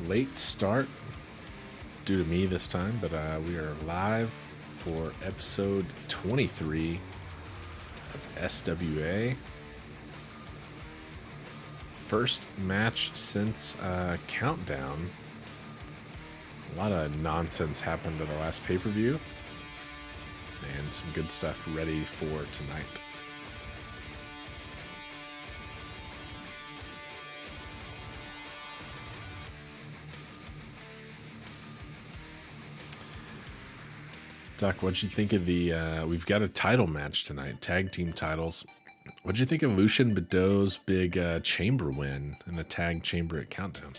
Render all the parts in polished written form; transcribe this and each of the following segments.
Late start due to me this time, but we are live for episode 23 of SWA. First match since Countdown. A lot of nonsense happened at the last pay-per-view, and some good stuff ready for tonight. Doc, what'd you think of the, we've got a title match tonight, tag team titles. What'd you think of Lucian Badeau's big chamber win in the tag chamber at Countdown?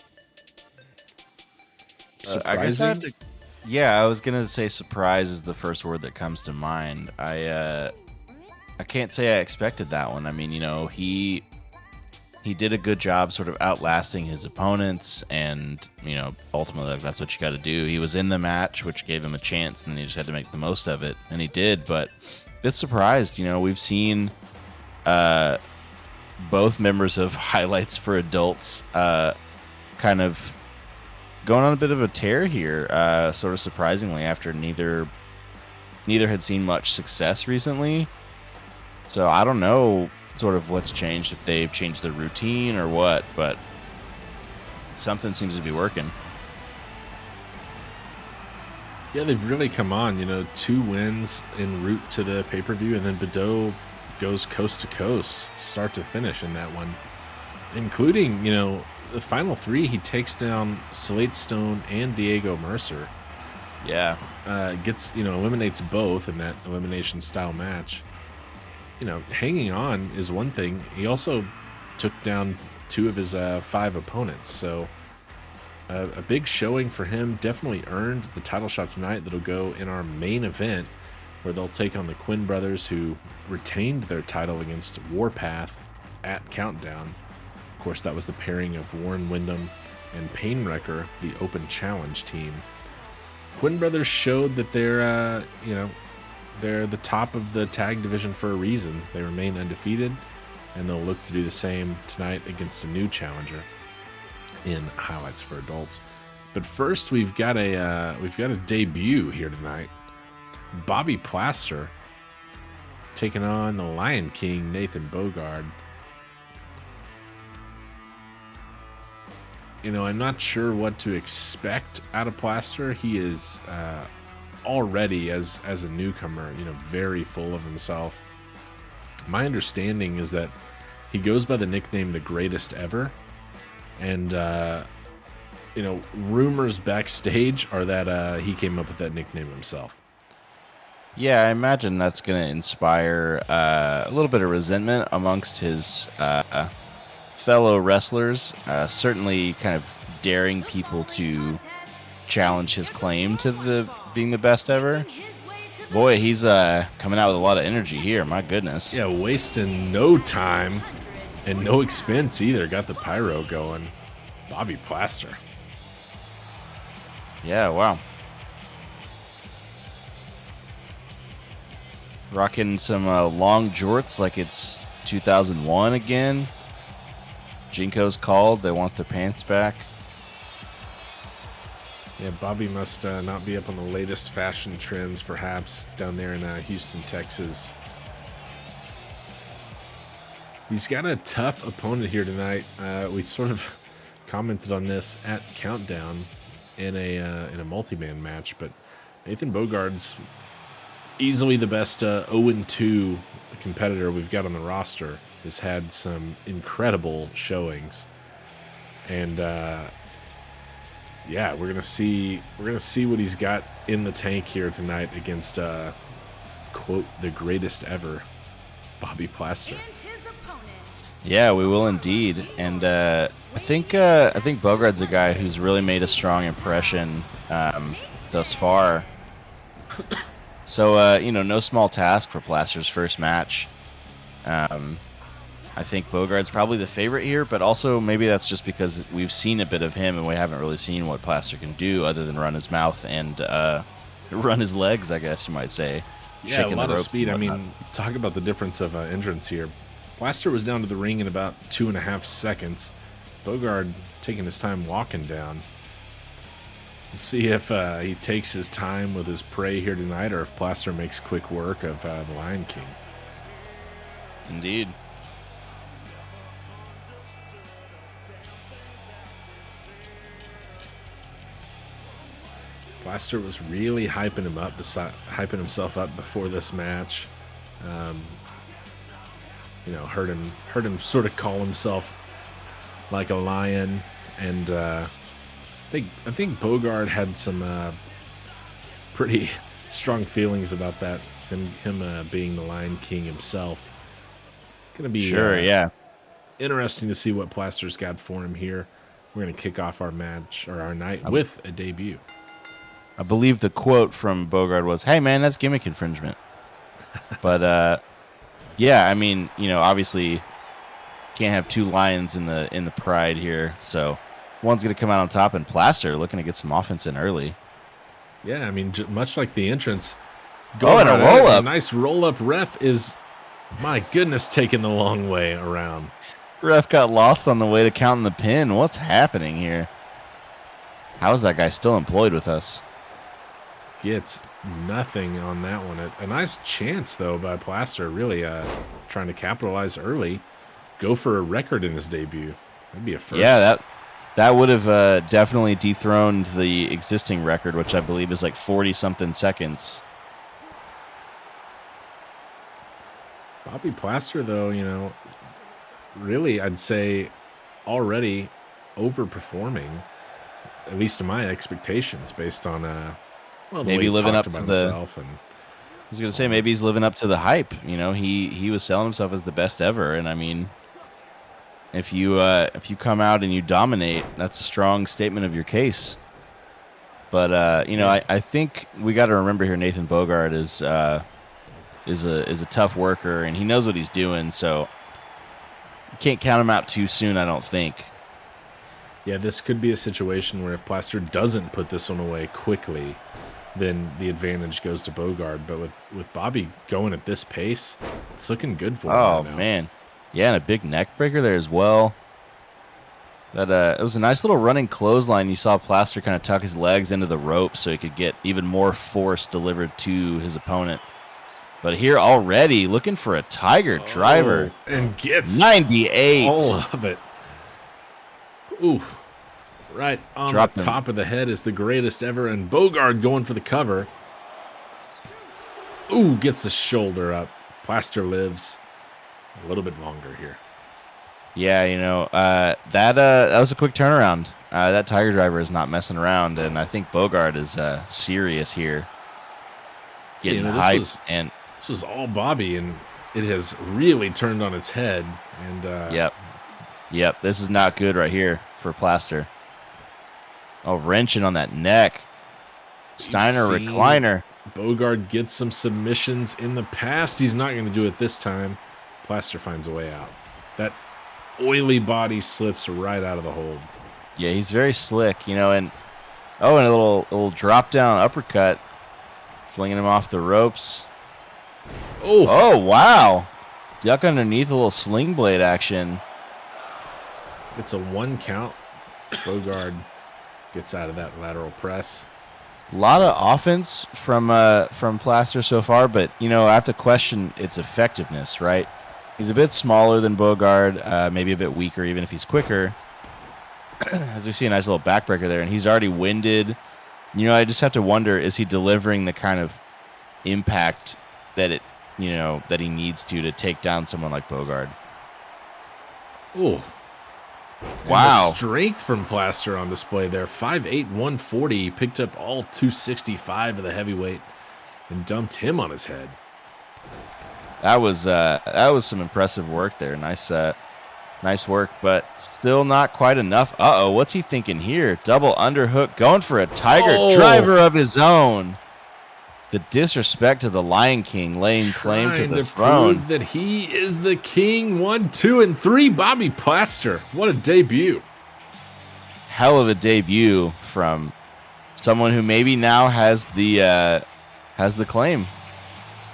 Surprising? I was going to say surprise is the first word that comes to mind. I can't say I expected that one. I mean, he did a good job sort of outlasting his opponents, and, ultimately that's what you got to do. He was in the match, which gave him a chance, and he just had to make the most of it, and he did, but a bit surprised. We've seen both members of Highlights for Adults kind of going on a bit of a tear here, sort of surprisingly, after neither had seen much success recently. So I don't know sort of what's changed, if they've changed their routine or what, but something seems to be working. Yeah, they've really come on, 2 wins en route to the pay-per-view, and then Badeau goes coast to coast, start to finish in that one, including, the final 3. He takes down Slate Stone and Diego Mercer. Yeah. Eliminates both in that elimination style match. Hanging on is one thing. He also took down 2 of his 5 opponents. So a big showing for him. Definitely earned the title shot tonight that'll go in our main event, where they'll take on the Quinn brothers, who retained their title against Warpath at Countdown. Of course, that was the pairing of Warren Windham and Painwrecker, the Open Challenge team. Quinn brothers showed that they're the top of the tag division for a reason. They remain undefeated, and they'll look to do the same tonight against a new challenger in Highlights for Adults. But first, we've got a debut here tonight. Bobby Plaster taking on the Lion King, Nathan Bogard. I'm not sure what to expect out of Plaster. He is already, as a newcomer, very full of himself. My understanding is that he goes by the nickname The Greatest Ever, and rumors backstage are that he came up with that nickname himself. Yeah, I imagine that's going to inspire a little bit of resentment amongst his fellow wrestlers, certainly kind of daring people to challenge his claim to being the best ever. Boy, he's coming out with a lot of energy here. My goodness. Yeah, wasting no time and no expense either. Got the pyro going. Bobby Plaster. Yeah, wow. Rocking some long jorts like it's 2001 again. Jinko's called. They want their pants back. Yeah, Bobby must not be up on the latest fashion trends, perhaps, down there in Houston, Texas. He's got a tough opponent here tonight. We sort of commented on this at Countdown in a multi-man match, but Nathan Bogard's easily the best 0-2 competitor we've got on the roster. Has had some incredible showings, and we're gonna see what he's got in the tank here tonight against quote the greatest ever, Bobby Plaster. Yeah, we will indeed, and I think Bogard's a guy who's really made a strong impression thus far. So no small task for Plaster's first match. I think Bogard's probably the favorite here, but also maybe that's just because we've seen a bit of him and we haven't really seen what Plaster can do other than run his mouth and run his legs, I guess you might say. Yeah, a lot of speed. I mean, talk about the difference of entrance here. Plaster was down to the ring in about 2.5 seconds. Bogard taking his time walking down. See if he takes his time with his prey here tonight, or if Plaster makes quick work of the Lion King. Indeed. Plaster was really hyping himself up before this match. Heard him sort of call himself like a lion, and I think Bogard had some pretty strong feelings about that. Him being the Lion King himself. Gonna be interesting to see what Plaster's got for him here. We're gonna kick off our match or our night with a debut. I believe the quote from Bogard was, "Hey man, that's gimmick infringement." But yeah, I mean, obviously can't have two lions in the pride here. So one's going to come out on top, and Plaster looking to get some offense in early. Yeah, I mean, much like the entrance. And a roll up. A nice roll up. Ref is, my goodness, taking the long way around. Ref got lost on the way to counting the pin. What's happening here? How is that guy still employed with us? Gets nothing on that one. A nice chance, though, by Plaster, really trying to capitalize early. Go for a record in his debut. That'd be a first. Yeah, that would have definitely dethroned the existing record, which I believe is like 40-something seconds. Bobby Plaster, though, really, I'd say already overperforming, at least to my expectations, based on maybe living up to himself. And I was gonna say maybe he's living up to the hype. He was selling himself as the best ever, and I mean, if you come out and you dominate, that's a strong statement of your case. But I think we got to remember here, Nathan Bogard is a tough worker, and he knows what he's doing. So you can't count him out too soon, I don't think. Yeah, this could be a situation where if Plaster doesn't put this one away quickly, then the advantage goes to Bogard. But with Bobby going at this pace, it's looking good for him. Oh, right now. Man. Yeah, and a big neck breaker there as well. It was a nice little running clothesline. You saw Plaster kind of tuck his legs into the rope so he could get even more force delivered to his opponent. But here already, looking for a Tiger driver. And gets 98. all of it. Oof. Right on the top of the head is the greatest ever, and Bogard going for the cover. Ooh, gets the shoulder up. Plaster lives a little bit longer here. Yeah, that was a quick turnaround. That Tiger driver is not messing around, and I think Bogard is serious here. Getting hyped. And this was all Bobby, and it has really turned on its head. And Yep, this is not good right here for Plaster. Oh, wrenching on that neck. Steiner recliner. Bogard gets some submissions in the past. He's not going to do it this time. Plaster finds a way out. That oily body slips right out of the hold. Yeah, he's very slick, and a little drop down uppercut, flinging him off the ropes. Oh, wow. Duck underneath, a little sling blade action. It's a 1 count. Bogard gets out of that lateral press. A lot of offense from Plaster so far, but I have to question its effectiveness, right? He's a bit smaller than Bogard, maybe a bit weaker, even if he's quicker. As we see a nice little backbreaker there, and he's already winded. I just have to wonder, is he delivering the kind of impact that that he needs to take down someone like Bogard? Oh. Wow. The strength from Plaster on display there. 5'8", 140. He picked up all 265 of the heavyweight and dumped him on his head. That was some impressive work there. Nice work, but still not quite enough. Uh-oh, what's he thinking here? Double underhook, going for a Tiger driver of his own. The disrespect to the Lion King, laying claim to the throne. Prove that he is the king. 1, 2, and 3. Bobby Plaster. What a debut. Hell of a debut from someone who maybe now has the claim.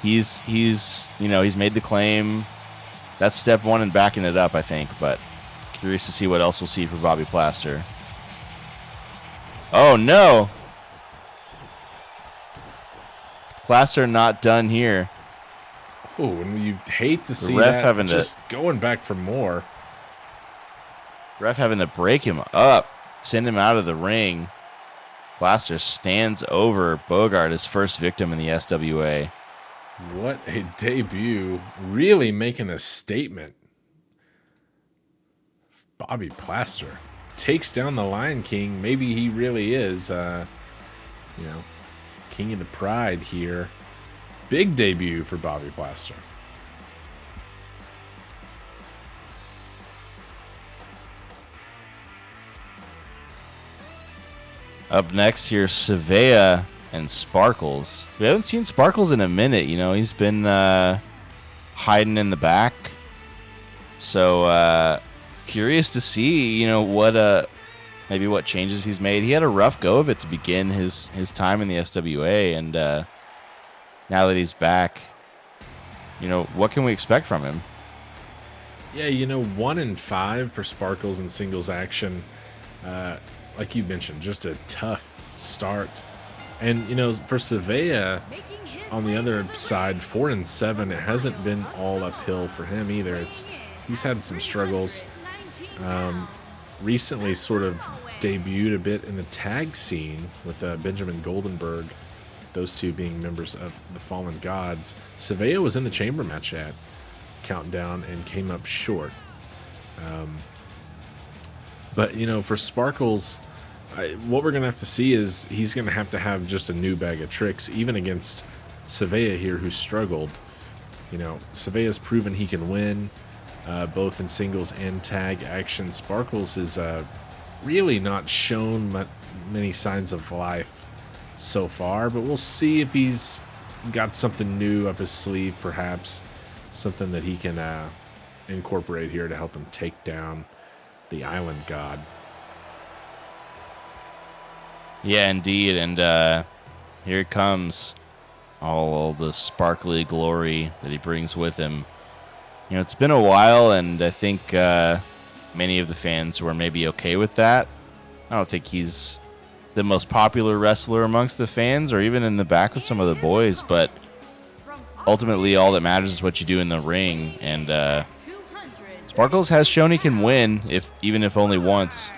He's made the claim. That's step one in backing it up, I think. But curious to see what else we'll see for Bobby Plaster. Oh no! Plaster not done here. Oh, and you hate to see ref that. having Just going back for more. Ref having to break him up, send him out of the ring. Plaster stands over Bogart, his first victim in the SWA. What a debut. Really making a statement. Bobby Plaster takes down the Lion King. Maybe he really is, King of the Pride here. Big debut for Bobby Plaster. Up next here, SWA and Sparkles. We haven't seen Sparkles in a minute. He's been hiding in the back. So curious to see, maybe what changes he's made. He had a rough go of it to begin his time in the SWA, and now that he's back, what can we expect from him? Yeah, 1-5 for Sparkles in singles action. Like you mentioned, just a tough start. And, for SWA, on the other side, 4-7, it hasn't been all uphill for him either. He's had some struggles. Recently sort of debuted a bit in the tag scene with Benjamin Goldenberg, those two being members of the Fallen Gods. SWA was in the chamber match at Countdown and came up short. But, for Sparkles, what we're going to have to see is he's going to have just a new bag of tricks, even against SWA here, who struggled. SWA's proven he can win, both in singles and tag action. Sparkles is really not shown many signs of life so far, but we'll see if he's got something new up his sleeve, perhaps something that he can incorporate here to help him take down the Island God. Yeah, indeed, and here it comes, all the sparkly glory that he brings with him. It's been a while, and I think many of the fans were maybe okay with that. I don't think he's the most popular wrestler amongst the fans, or even in the back with some of the boys, but ultimately all that matters is what you do in the ring, and Sparkles has shown he can win, even if only once.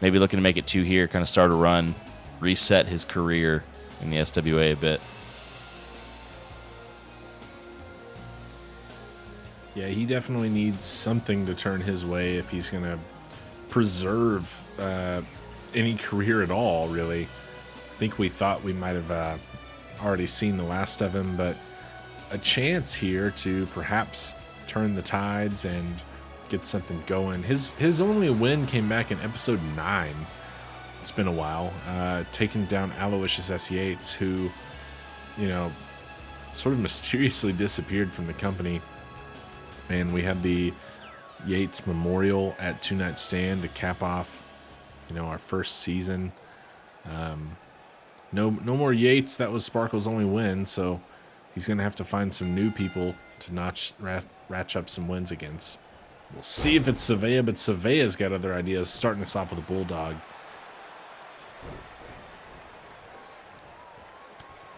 Maybe looking to make it 2 here, kind of start a run, reset his career in the SWA a bit. Yeah, he definitely needs something to turn his way if he's going to preserve any career at all, really. I think we thought we might have already seen the last of him, but a chance here to perhaps turn the tides and get something going. His only win came back in episode 9. It's been a while. Taking down Aloysius S. Yates, who, sort of mysteriously disappeared from the company. And we had the Yates Memorial at Two Night Stand to cap off, our first season. No more Yates. That was Sparkle's only win, so he's going to have to find some new people to ratch up some wins against. We'll see if it's SWA, but SWA's got other ideas, starting us off with a Bulldog.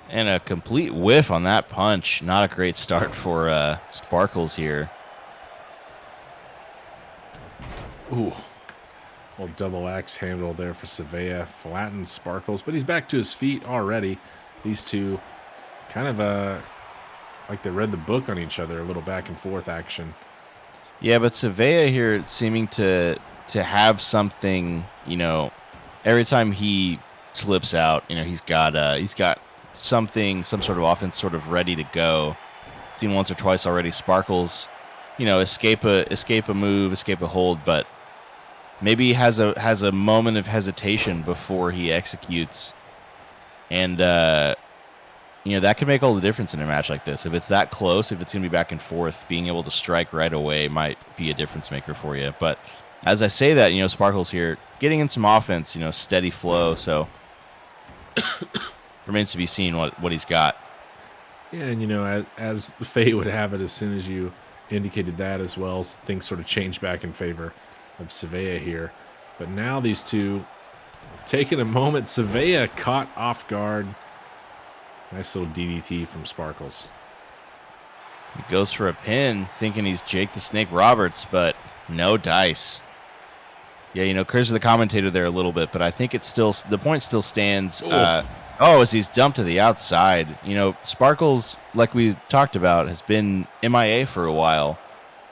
And a complete whiff on that punch. Not a great start for Sparkles here. Ooh. Well, double axe handle there for SWA. Flattens Sparkles, but he's back to his feet already. These two kind of like they read the book on each other, a little back and forth action. Yeah, but SWA here seeming to have something, every time he slips out, he's got something, some sort of offense sort of ready to go. Seen once or twice already. Sparkles, escape a move, escape a hold, but maybe has a moment of hesitation before he executes, and that can make all the difference in a match like this. If it's that close, if it's going to be back and forth, being able to strike right away might be a difference maker for you. But as I say that, Sparkles here getting in some offense, steady flow. So remains to be seen what he's got. Yeah, and as fate would have it, as soon as you indicated that as well, things sort of changed back in favor of SWA here. But now these two taking a moment. SWA caught off guard. Nice little DDT from Sparkles. He goes for a pin, thinking he's Jake the Snake Roberts, but no dice. Yeah, you know, curse the commentator there a little bit, but I think it's still the point still stands. As he's dumped to the outside. You know, Sparkles, like we talked about, has been MIA for a while.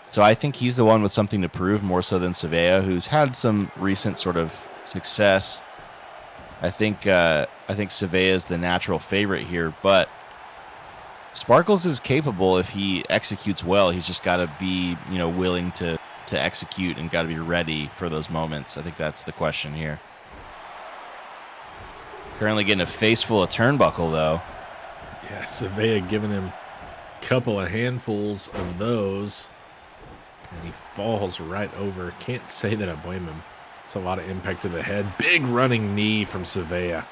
So I think he's the one with something to prove more so than SWA, who's had some recent sort of success. I think SWA is the natural favorite here, but Sparkles is capable if he executes well. He's just got to be, you know, willing to execute and got to be ready for those moments. I think that's the question here. Currently getting a face full of turnbuckle, though. Yeah, SWA giving him a couple of handfuls of those. And he falls right over. Can't say that I blame him. It's a lot of impact to the head. Big running knee from SWA.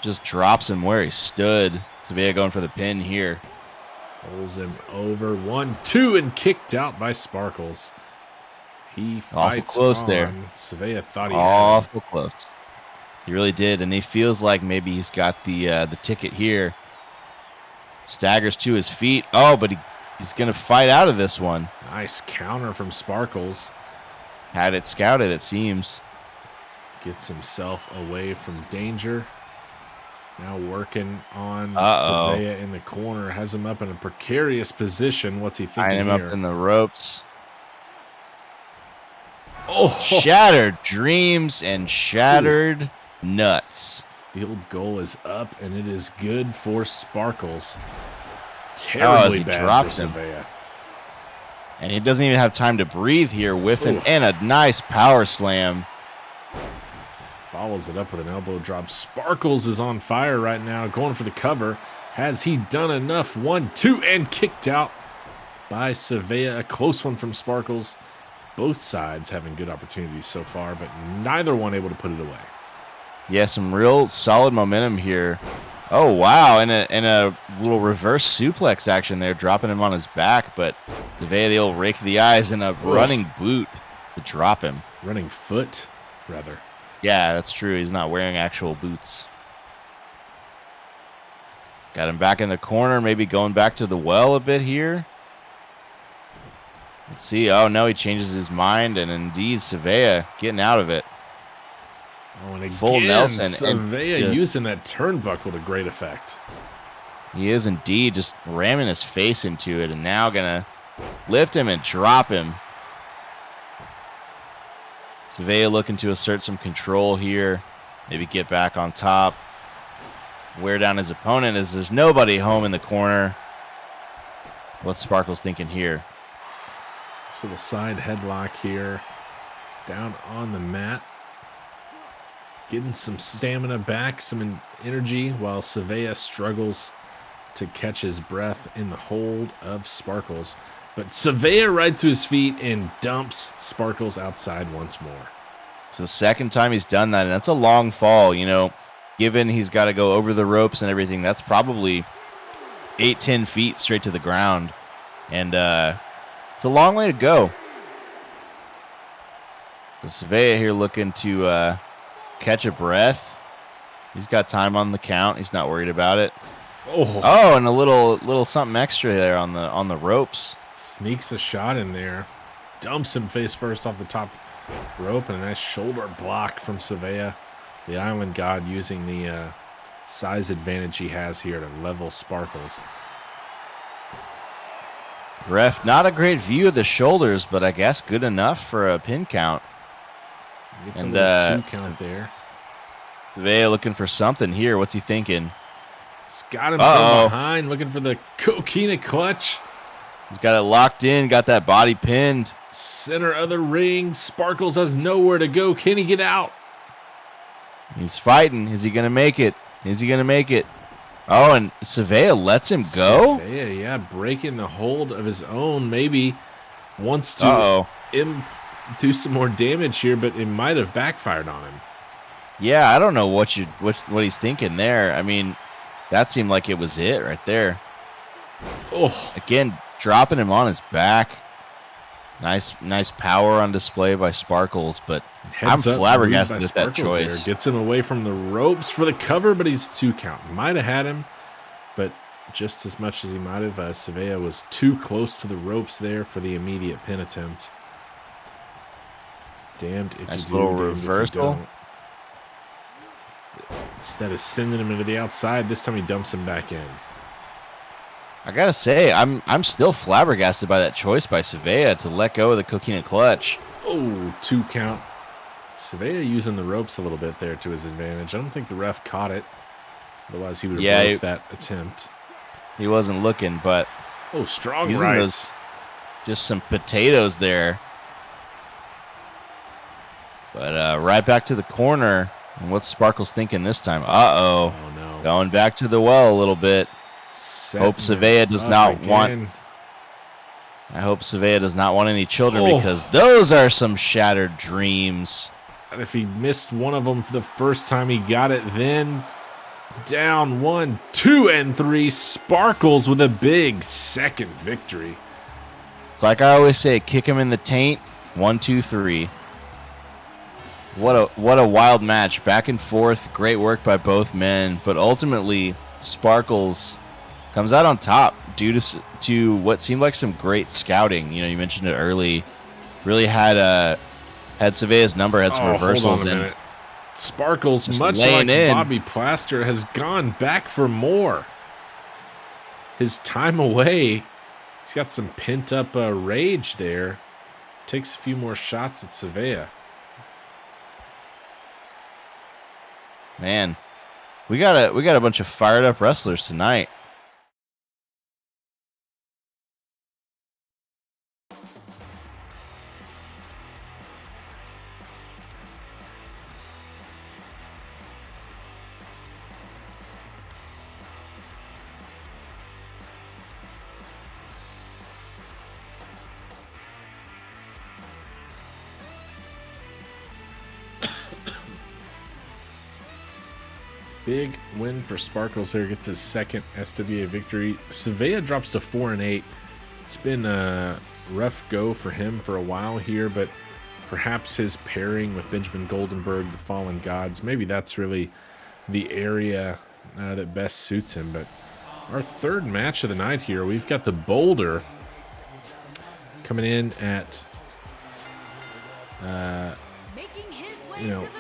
Just drops him where he stood. SWA going for the pin here. Pulls him over. 1, 2, and kicked out by Sparkles. He fights awful close on. there. SWA thought he had awful close. He really did, and he feels like maybe he's got the ticket here. Staggers to his feet. Oh, but he's going to fight out of this one. Nice counter from Sparkles. Had it scouted, it seems. Gets himself away from danger. Now working on Uh-oh. in the corner. Has him up in a precarious position. What's he thinking Tying him here? up in the ropes. Oh! Shattered dreams and shattered nuts. Field goal is up, and it is good for Sparkles. Terribly bad for SWA. And he doesn't even have time to breathe here. Whiffing and a nice power slam. Follows it up with an elbow drop. Sparkles is on fire right now, going for the cover. Has he done enough? 1, 2, and kicked out by SWA. A close one from Sparkles. Both sides having good opportunities so far, but neither one able to put it away. Yeah, some real solid momentum here. Oh, wow, and a little reverse suplex action there, dropping him on his back, but SWA, the old rake of the eyes, and a running boot to drop him. Running foot, rather. Yeah, that's true. He's not wearing actual boots. Got him back in the corner, maybe going back to the well a bit here. Let's see. Oh, no, he changes his mind, and indeed, SWA getting out of it. Oh, and again, full Nelson. SWA using that turnbuckle to great effect. He is indeed just ramming his face into it, and now going to lift him and drop him. SWA looking to assert some control here. Maybe get back on top. Wear down his opponent as there's nobody home in the corner. What's Sparkles thinking here? So the side headlock here. Down on the mat. Getting some stamina back, some energy, while SWA struggles to catch his breath in the hold of Sparkles. But SWA right to his feet and dumps Sparkles outside once more. It's the second time he's done that, and that's a long fall. You know, given he's got to go over the ropes and everything, that's probably 8-10 feet straight to the ground. And it's a long way to go. So SWA here looking to catch a breath. He's got time on the count. He's not worried about it. Oh, and a little something extra there on the ropes. Sneaks a shot in there. Dumps him face first off the top rope, and a nice shoulder block from SWA. The Island God using the size advantage he has here to level Sparkles. Ref, not a great view of the shoulders, but I guess good enough for a pin count. Gets a little 2 count there. SWA looking for something here. What's he thinking? He's got him from behind, looking for the coquina clutch. He's got it locked in, got that body pinned. Center of the ring. Sparkles has nowhere to go. Can he get out? He's fighting. Is he going to make it? Is he going to make it? Oh, and SWA lets him go? SWA, yeah, breaking the hold of his own. Maybe wants to do some more damage here, but it might have backfired on him. Yeah, I don't know what he's thinking there. I mean, that seemed like it was it right there. Oh, again, dropping him on his back. Nice power on display by Sparkles, but I'm flabbergasted at that choice. Gets him away from the ropes for the cover, but he's 2 count. Might have had him, just as much as he might have. SWA was too close to the ropes there for the immediate pin attempt. Damned if Nice you do, little damned if you reversal. don't. Instead of sending him into the outside, this time he dumps him back in. I gotta say, I'm still flabbergasted by that choice by SWA to let go of the coquina clutch. Oh, 2 count. SWA using the ropes a little bit there to his advantage. I don't think the ref caught it. Otherwise, he would have broke that attempt. He wasn't looking, but strong using rights. Just some potatoes there. But right back to the corner. And what's Sparkles thinking this time? Uh-oh. Oh, no. Going back to the well a little bit. Hope SWA does not want... I hope SWA does not want any children because those are some shattered dreams. And if he missed one of them for the first time, he got it then. Down 1, 2, and 3. Sparkles with a big second victory. It's like I always say, kick him in the taint. 1, 2, 3. What a wild match. Back and forth. Great work by both men. But ultimately, Sparkles comes out on top due to what seemed like some great scouting. You know, you mentioned it early. Really had SWA's number, had some reversals. Hold on a minute. Sparkles, much like Bobby Plaster, has gone back for more. His time away, he's got some pent-up rage there. Takes a few more shots at SWA. Man, we got a bunch of fired up wrestlers tonight. Big win for Sparkles there. Gets his second SWA victory. SWA drops to 4-8. It's been a rough go for him for a while here, but perhaps his pairing with Benjamin Goldenberg, the Fallen Gods, maybe that's really the area that best suits him. But our third match of the night here, we've got the Boulder coming in at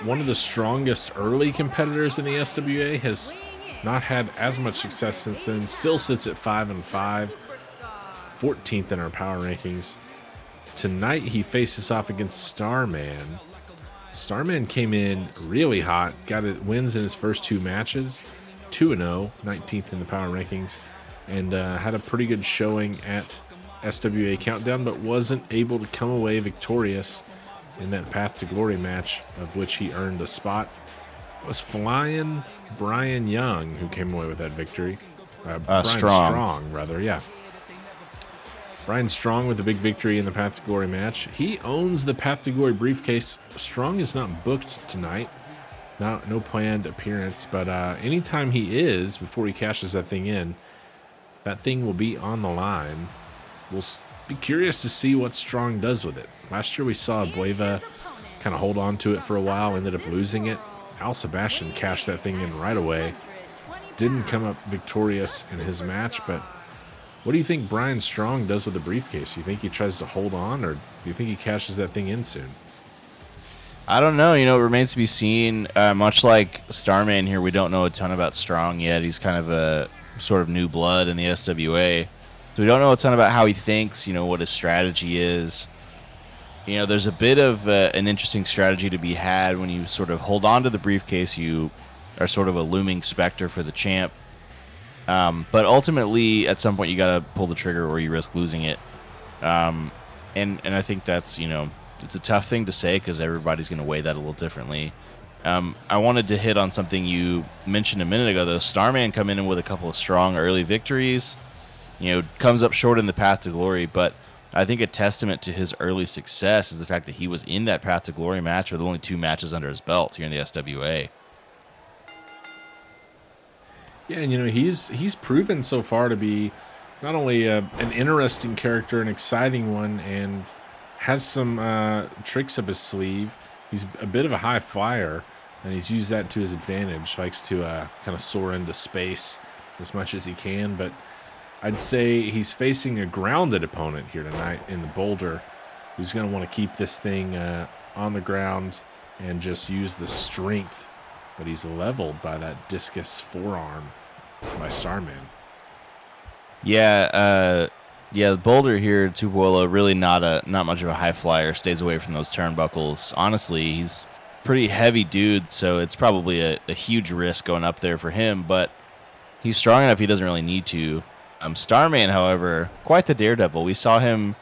one of the strongest early competitors in the SWA, has not had as much success since then. Still sits at 5-5, 14th in our power rankings. Tonight he faces off against Starman. Starman came in really hot, got it, wins in his first 2 matches, 2-0, 19th in the power rankings, and had a pretty good showing at SWA Countdown, but wasn't able to come away victorious in that Path to Glory match, of which he earned a spot. It was Flying Brian Young who came away with that victory. Brian Strong, rather, yeah. Brian Strong with the big victory in the Path to Glory match. He owns the Path to Glory briefcase. Strong is not booked tonight. No planned appearance, but anytime he is, before he cashes that thing in, that thing will be on the line. We'll be curious to see what Strong does with it. Last year we saw Bueva kind of hold on to it for a while, ended up losing it. Al Sebastian cashed that thing in right away. Didn't come up victorious in his match, but what do you think Brian Strong does with the briefcase? Do you think he tries to hold on, or do you think he cashes that thing in soon? I don't know. It remains to be seen. Much like Starman here, we don't know a ton about Strong yet. He's kind of a sort of new blood in the SWA. So we don't know a ton about how he thinks, what his strategy is. There's a bit of an interesting strategy to be had when you sort of hold on to the briefcase. You are sort of a looming specter for the champ. But ultimately, at some point, you got to pull the trigger or you risk losing it. And I think that's, it's a tough thing to say because everybody's going to weigh that a little differently. I wanted to hit on something you mentioned a minute ago, though. Starman come in with a couple of strong early victories. Comes up short in the Path to Glory, but I think a testament to his early success is the fact that he was in that Path to Glory match with only 2 matches under his belt here in the SWA. Yeah, and he's proven so far to be not only an interesting character, an exciting one, and has some tricks up his sleeve. He's a bit of a high flyer, and he's used that to his advantage. Likes to kind of soar into space as much as he can, but I'd say he's facing a grounded opponent here tonight in the boulder, who's going to want to keep this thing on the ground and just use the strength. But he's leveled by that discus forearm by Starman. Yeah, the boulder here, Tupuola, really not much of a high flyer. Stays away from those turnbuckles. Honestly, he's a pretty heavy dude, so it's probably a huge risk going up there for him. But he's strong enough; he doesn't really need to. Starman, however, quite the daredevil. We saw him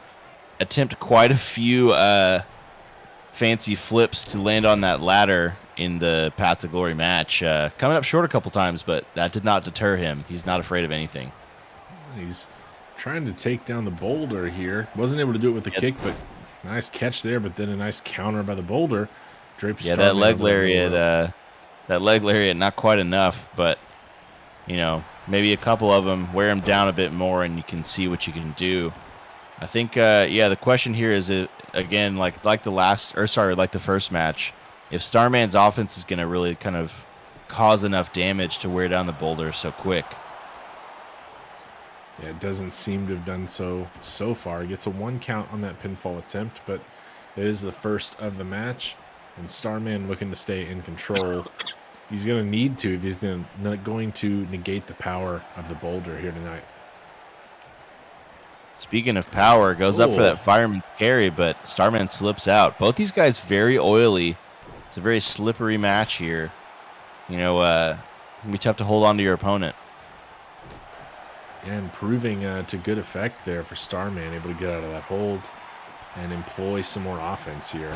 attempt quite a few fancy flips to land on that ladder in the Path to Glory match. Coming up short a couple times, but that did not deter him. He's not afraid of anything. He's trying to take down the boulder here. Wasn't able to do it with the kick, but nice catch there, but then a nice counter by the boulder. Drapes that leg lariat, not quite enough, but, maybe a couple of them, wear him down a bit more, and you can see what you can do. I think, the question here is, again, like the first match, if Starman's offense is going to really kind of cause enough damage to wear down the boulder so quick. Yeah, it doesn't seem to have done so far. He gets a 1 count on that pinfall attempt, but it is the first of the match, and Starman looking to stay in control. He's going to need to if he's not going to negate the power of the boulder here tonight. Speaking of power, goes up for that fireman's carry, but Starman slips out. Both these guys very oily. It's a very slippery match here. It'll be tough to hold on to your opponent. And proving to good effect there for Starman, able to get out of that hold and employ some more offense here.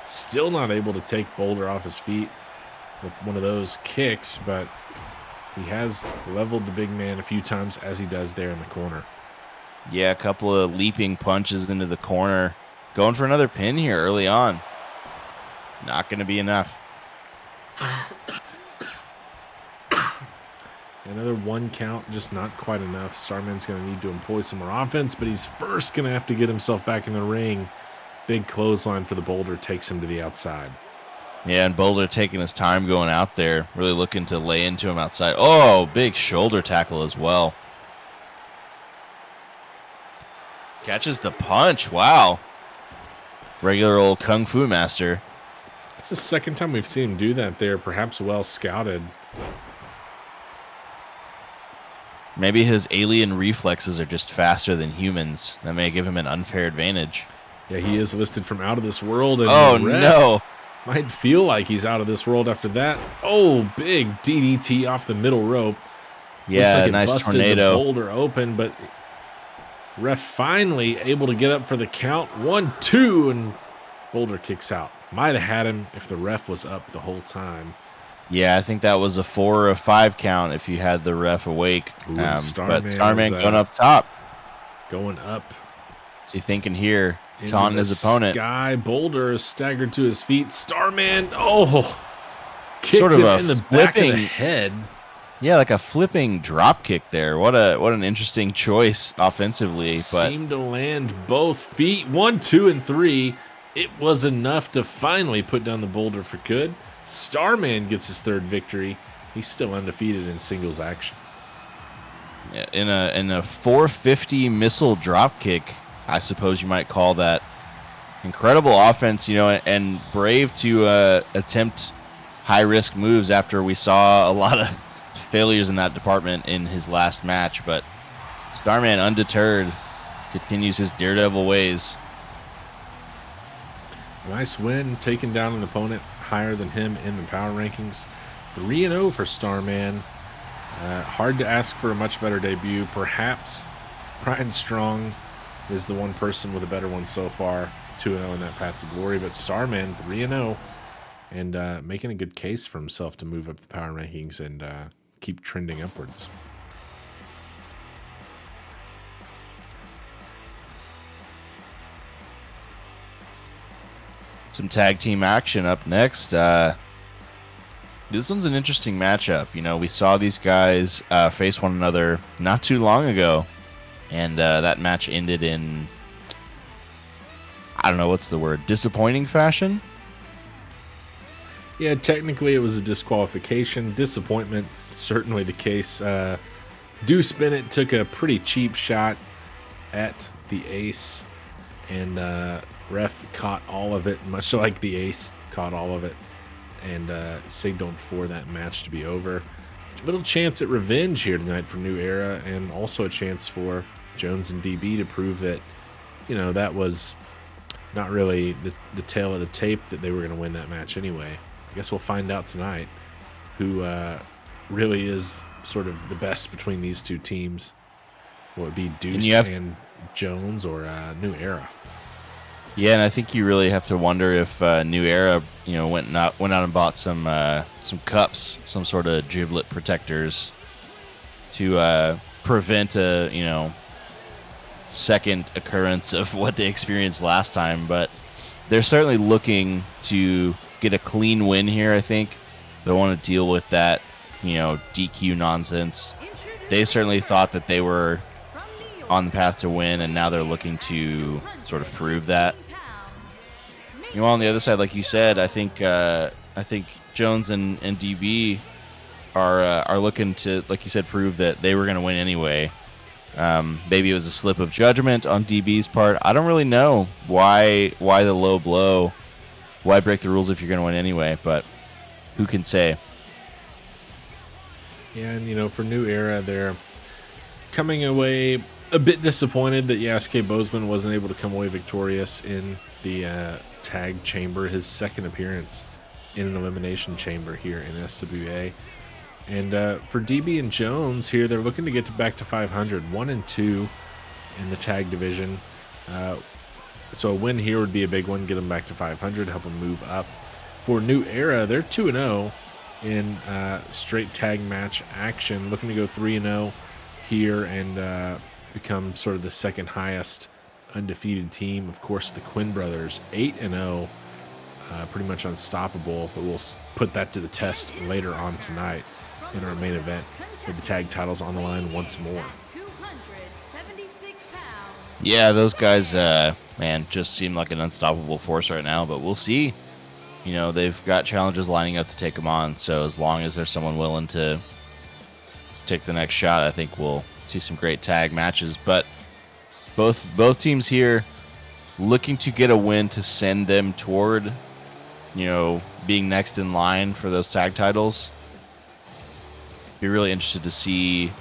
Still not able to take Boulder off his feet with one of those kicks, but he has leveled the big man a few times, as he does there in the corner. Yeah, a couple of leaping punches into the corner. Going for another pin here early on. Not going to be enough. Another 1 count, just not quite enough. Starman's going to need to employ some more offense, but he's first going to have to get himself back in the ring. Big clothesline for the Boulder takes him to the outside. Yeah, and Boulder taking his time going out there, really looking to lay into him outside. Oh, big shoulder tackle as well. Catches the punch. Wow. Regular old Kung Fu master. It's the second time we've seen him do that there, perhaps well scouted. Maybe his alien reflexes are just faster than humans. That may give him an unfair advantage. Yeah, he is listed from out of this world. And oh, no. Might feel like he's out of this world after that. Oh, big DDT off the middle rope. Yeah, like nice busted tornado. The Boulder open, but ref finally able to get up for the count. 1, 2, and Boulder kicks out. Might have had him if the ref was up the whole time. Yeah, I think that was a 4 or a 5 count if you had the ref awake. But Starman going up top. Going up. What's he thinking here? Taunting his opponent. Sky Boulder is staggered to his feet. Starman, kicked sort of him in the back of the head. Yeah, like a flipping drop kick there. What an interesting choice offensively. But seemed to land both feet. 1, 2, and 3. It was enough to finally put down the Boulder for good. Starman gets his 3rd victory. He's still undefeated in singles action. Yeah, in a 450 missile drop kick, I suppose you might call that. Incredible offense, and brave to attempt high-risk moves after we saw a lot of failures in that department in his last match. But Starman, undeterred, continues his daredevil ways. Nice win, taking down an opponent higher than him in the power rankings. 3-0 for Starman. Hard to ask for a much better debut. Perhaps Brian Strong is the one person with a better one so far. 2-0 in that path to glory, but Starman 3-0 and making a good case for himself to move up the power rankings and keep trending upwards. Some tag team action up next. This one's an interesting matchup. We saw these guys face one another not too long ago, and that match ended in, I don't know, what's the word, disappointing fashion? Yeah, technically it was a disqualification. Disappointment, certainly the case. Deuce Bennett took a pretty cheap shot at the ace, and ref caught all of it, much like the ace caught all of it, and signaled for that match to be over. Little chance at revenge here tonight for New Era, and also a chance for Jones and DB to prove that, that was not really the tail of the tape, that they were going to win that match anyway. I guess we'll find out tonight who really is sort of the best between these two teams. Will it be Deuce and Jones, or New Era? Yeah, and I think you really have to wonder if New Era, went out and bought some cups, some sort of giblet protectors, to prevent a second occurrence of what they experienced last time. But they're certainly looking to get a clean win here. I think they don't want to deal with that DQ nonsense. They certainly thought that they were on the path to win, and now they're looking to sort of prove that. On the other side, like you said, I think Jones and DB are looking to, like you said, prove that they were going to win anyway. Maybe it was a slip of judgment on DB's part. I don't really know why the low blow, why break the rules if you're going to win anyway, but who can say? Yeah, and for New Era, they're coming away a bit disappointed that Yasuke Bozeman wasn't able to come away victorious in the tag chamber, his second appearance in an elimination chamber here in SWA. And for DB and Jones here, they're looking to get back to 500, 1-2 in the tag division. So a win here would be a big one, get them back to 500, help them move up. For New Era, they're 2-0 in straight tag match action, looking to go 3-0 here and become sort of the second highest undefeated team. Of course, the Quinn brothers, 8-0, pretty much unstoppable, but we'll put that to the test later on tonight in our main event with the tag titles on the line once more. Yeah, those guys, just seem like an unstoppable force right now, but we'll see. They've got challenges lining up to take them on, so as long as there's someone willing to take the next shot, I think we'll see some great tag matches. But both teams here looking to get a win to send them toward, being next in line for those tag titles. Be really interested to see,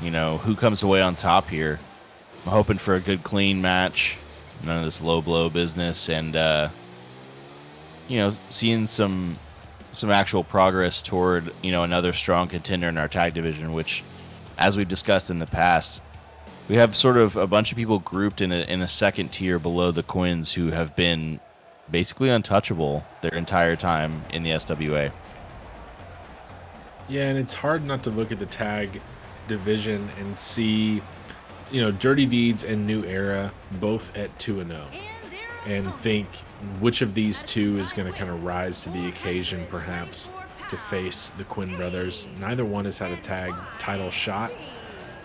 who comes away on top here. I'm hoping for a good, clean match, none of this low blow business, and seeing some actual progress toward another strong contender in our tag division, which, as we've discussed in the past, we have sort of a bunch of people grouped in a second tier below the Quins who have been basically untouchable their entire time in the SWA. Yeah, and it's hard not to look at the tag division and see, Dirty Deeds and New Era both at 2-0, and think which of these two is going to kind of rise to the occasion, perhaps, to face the Quinn brothers. Neither one has had a tag title shot,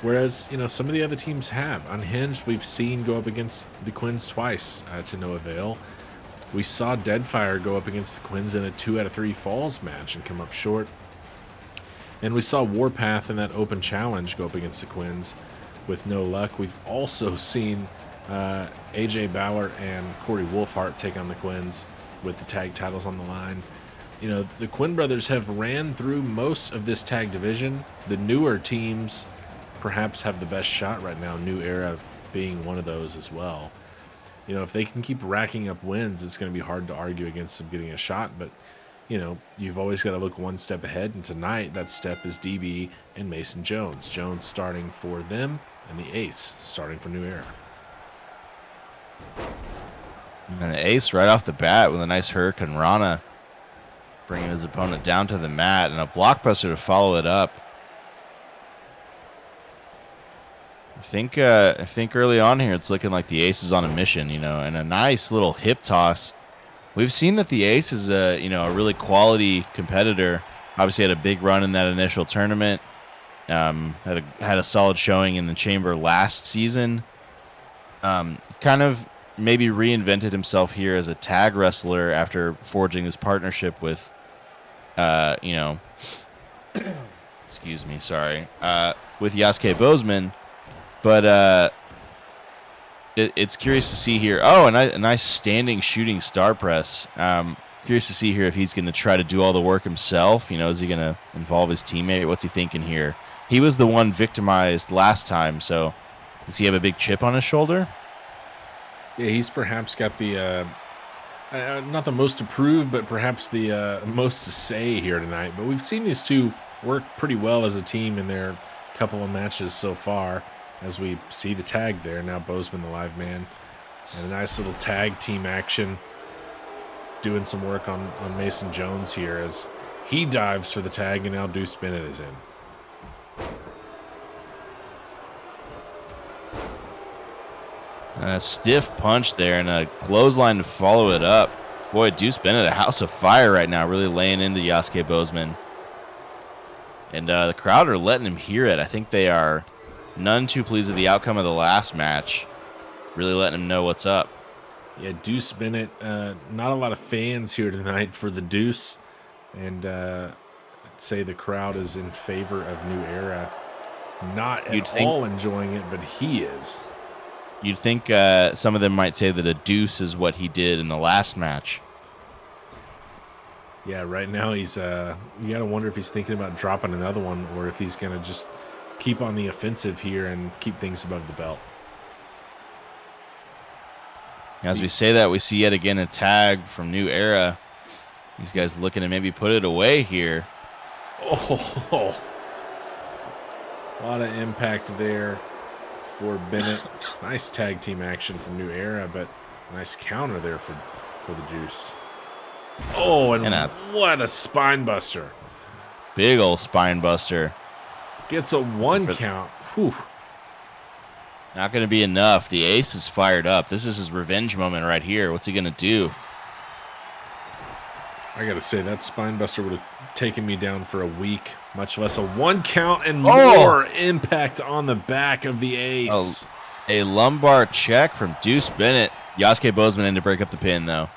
whereas, some of the other teams have. Unhinged, we've seen go up against the Quins twice to no avail. We saw Deadfire go up against the Quins in a 2 out of 3 falls match and come up short. And we saw Warpath in that open challenge go up against the Quins with no luck. We've also seen AJ Bauer and Corey Wolfhart take on the Quins with the tag titles on the line. The Quinn brothers have ran through most of this tag division. The newer teams perhaps have the best shot right now, New Era being one of those as well. If they can keep racking up wins, it's going to be hard to argue against them getting a shot, but you've always got to look one step ahead, and tonight that step is DB and Mason Jones. Jones starting for them, and the Ace starting for New Era. And the Ace right off the bat with a nice Hurricane Rana, bringing his opponent down to the mat, and a blockbuster to follow it up. I think early on here it's looking like the Ace is on a mission, and a nice little hip toss. We've seen that the Ace is a really quality competitor. Obviously had a big run in that initial tournament. Had a solid showing in the chamber last season. Kind of maybe reinvented himself here as a tag wrestler after forging this partnership with, excuse me, sorry, with Yasuke Bozeman. But it's curious to see here. Oh, a nice standing shooting star press. Curious to see here if he's going to try to do all the work himself. Is he going to involve his teammate? What's he thinking here? He was the one victimized last time, so does he have a big chip on his shoulder? Yeah, he's perhaps got the not the most approved, but perhaps the most to say here tonight. But we've seen these two work pretty well as a team in their couple of matches so far. As we see the tag there, now Bozeman the live man. And a nice little tag team action. Doing some work on Mason Jones here as he dives for the tag, and now Deuce Bennett is in. A stiff punch there and a clothesline to follow it up. Boy, Deuce Bennett, a house of fire right now, really laying into Yasuke Bozeman. And the crowd are letting him hear it. I think they are none too pleased with the outcome of the last match. Really letting him know what's up. Yeah, Deuce Bennett, not a lot of fans here tonight for the Deuce. And I'd say the crowd is in favor of New Era. Not at all enjoying it, but he is. You'd think some of them might say that a deuce is what he did in the last match. Yeah, right now he's, you got to wonder if he's thinking about dropping another one or if he's going to just keep on the offensive here and keep things above the belt. As we say that, we see yet again a tag from New Era. These guys looking to maybe put it away here. Oh, a lot of impact there for Bennett. Nice tag team action from New Era, but nice counter there for the Deuce. Oh, and what a spine buster. Big old spine buster. Gets a 1 count. Whew. Not going to be enough. The ace is fired up. This is his revenge moment right here. What's he going to do? I got to say, that spine buster would have taken me down for a week, much less a 1 count and more impact on the back of the ace. A lumbar check from Deuce Bennett. Yasuke Bozeman in to break up the pin, though.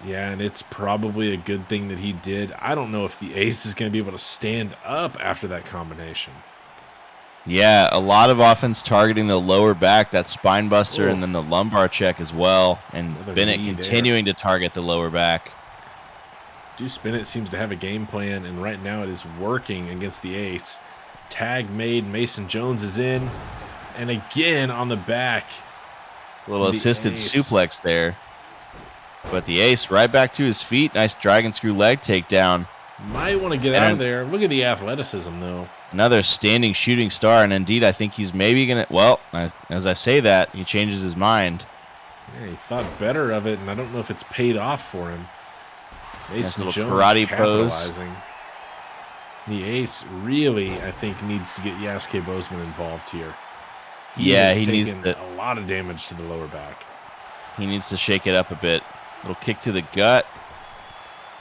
Yeah, and it's probably a good thing that he did. I don't know if the ace is going to be able to stand up after that combination. Yeah, a lot of offense targeting the lower back, that spine buster, and then the lumbar check as well. And Bennett continuing to target the lower back. Deuce Bennett seems to have a game plan, and right now it is working against the ace. Tag made, Mason Jones is in, and again on the back. Little assisted suplex there. But the ace right back to his feet. Nice dragon screw leg takedown. Might want to get out of there. Look at the athleticism, though. Another standing shooting star, and indeed I think he's maybe going to... Well, as I say that, he changes his mind. Yeah, he thought better of it, and I don't know if it's paid off for him. Mason nice little Jones karate capitalizing. The ace really, I think, needs to get Yasuke Bozeman involved here. He needs a lot of damage to the lower back. He needs to shake it up a bit. Little kick to the gut.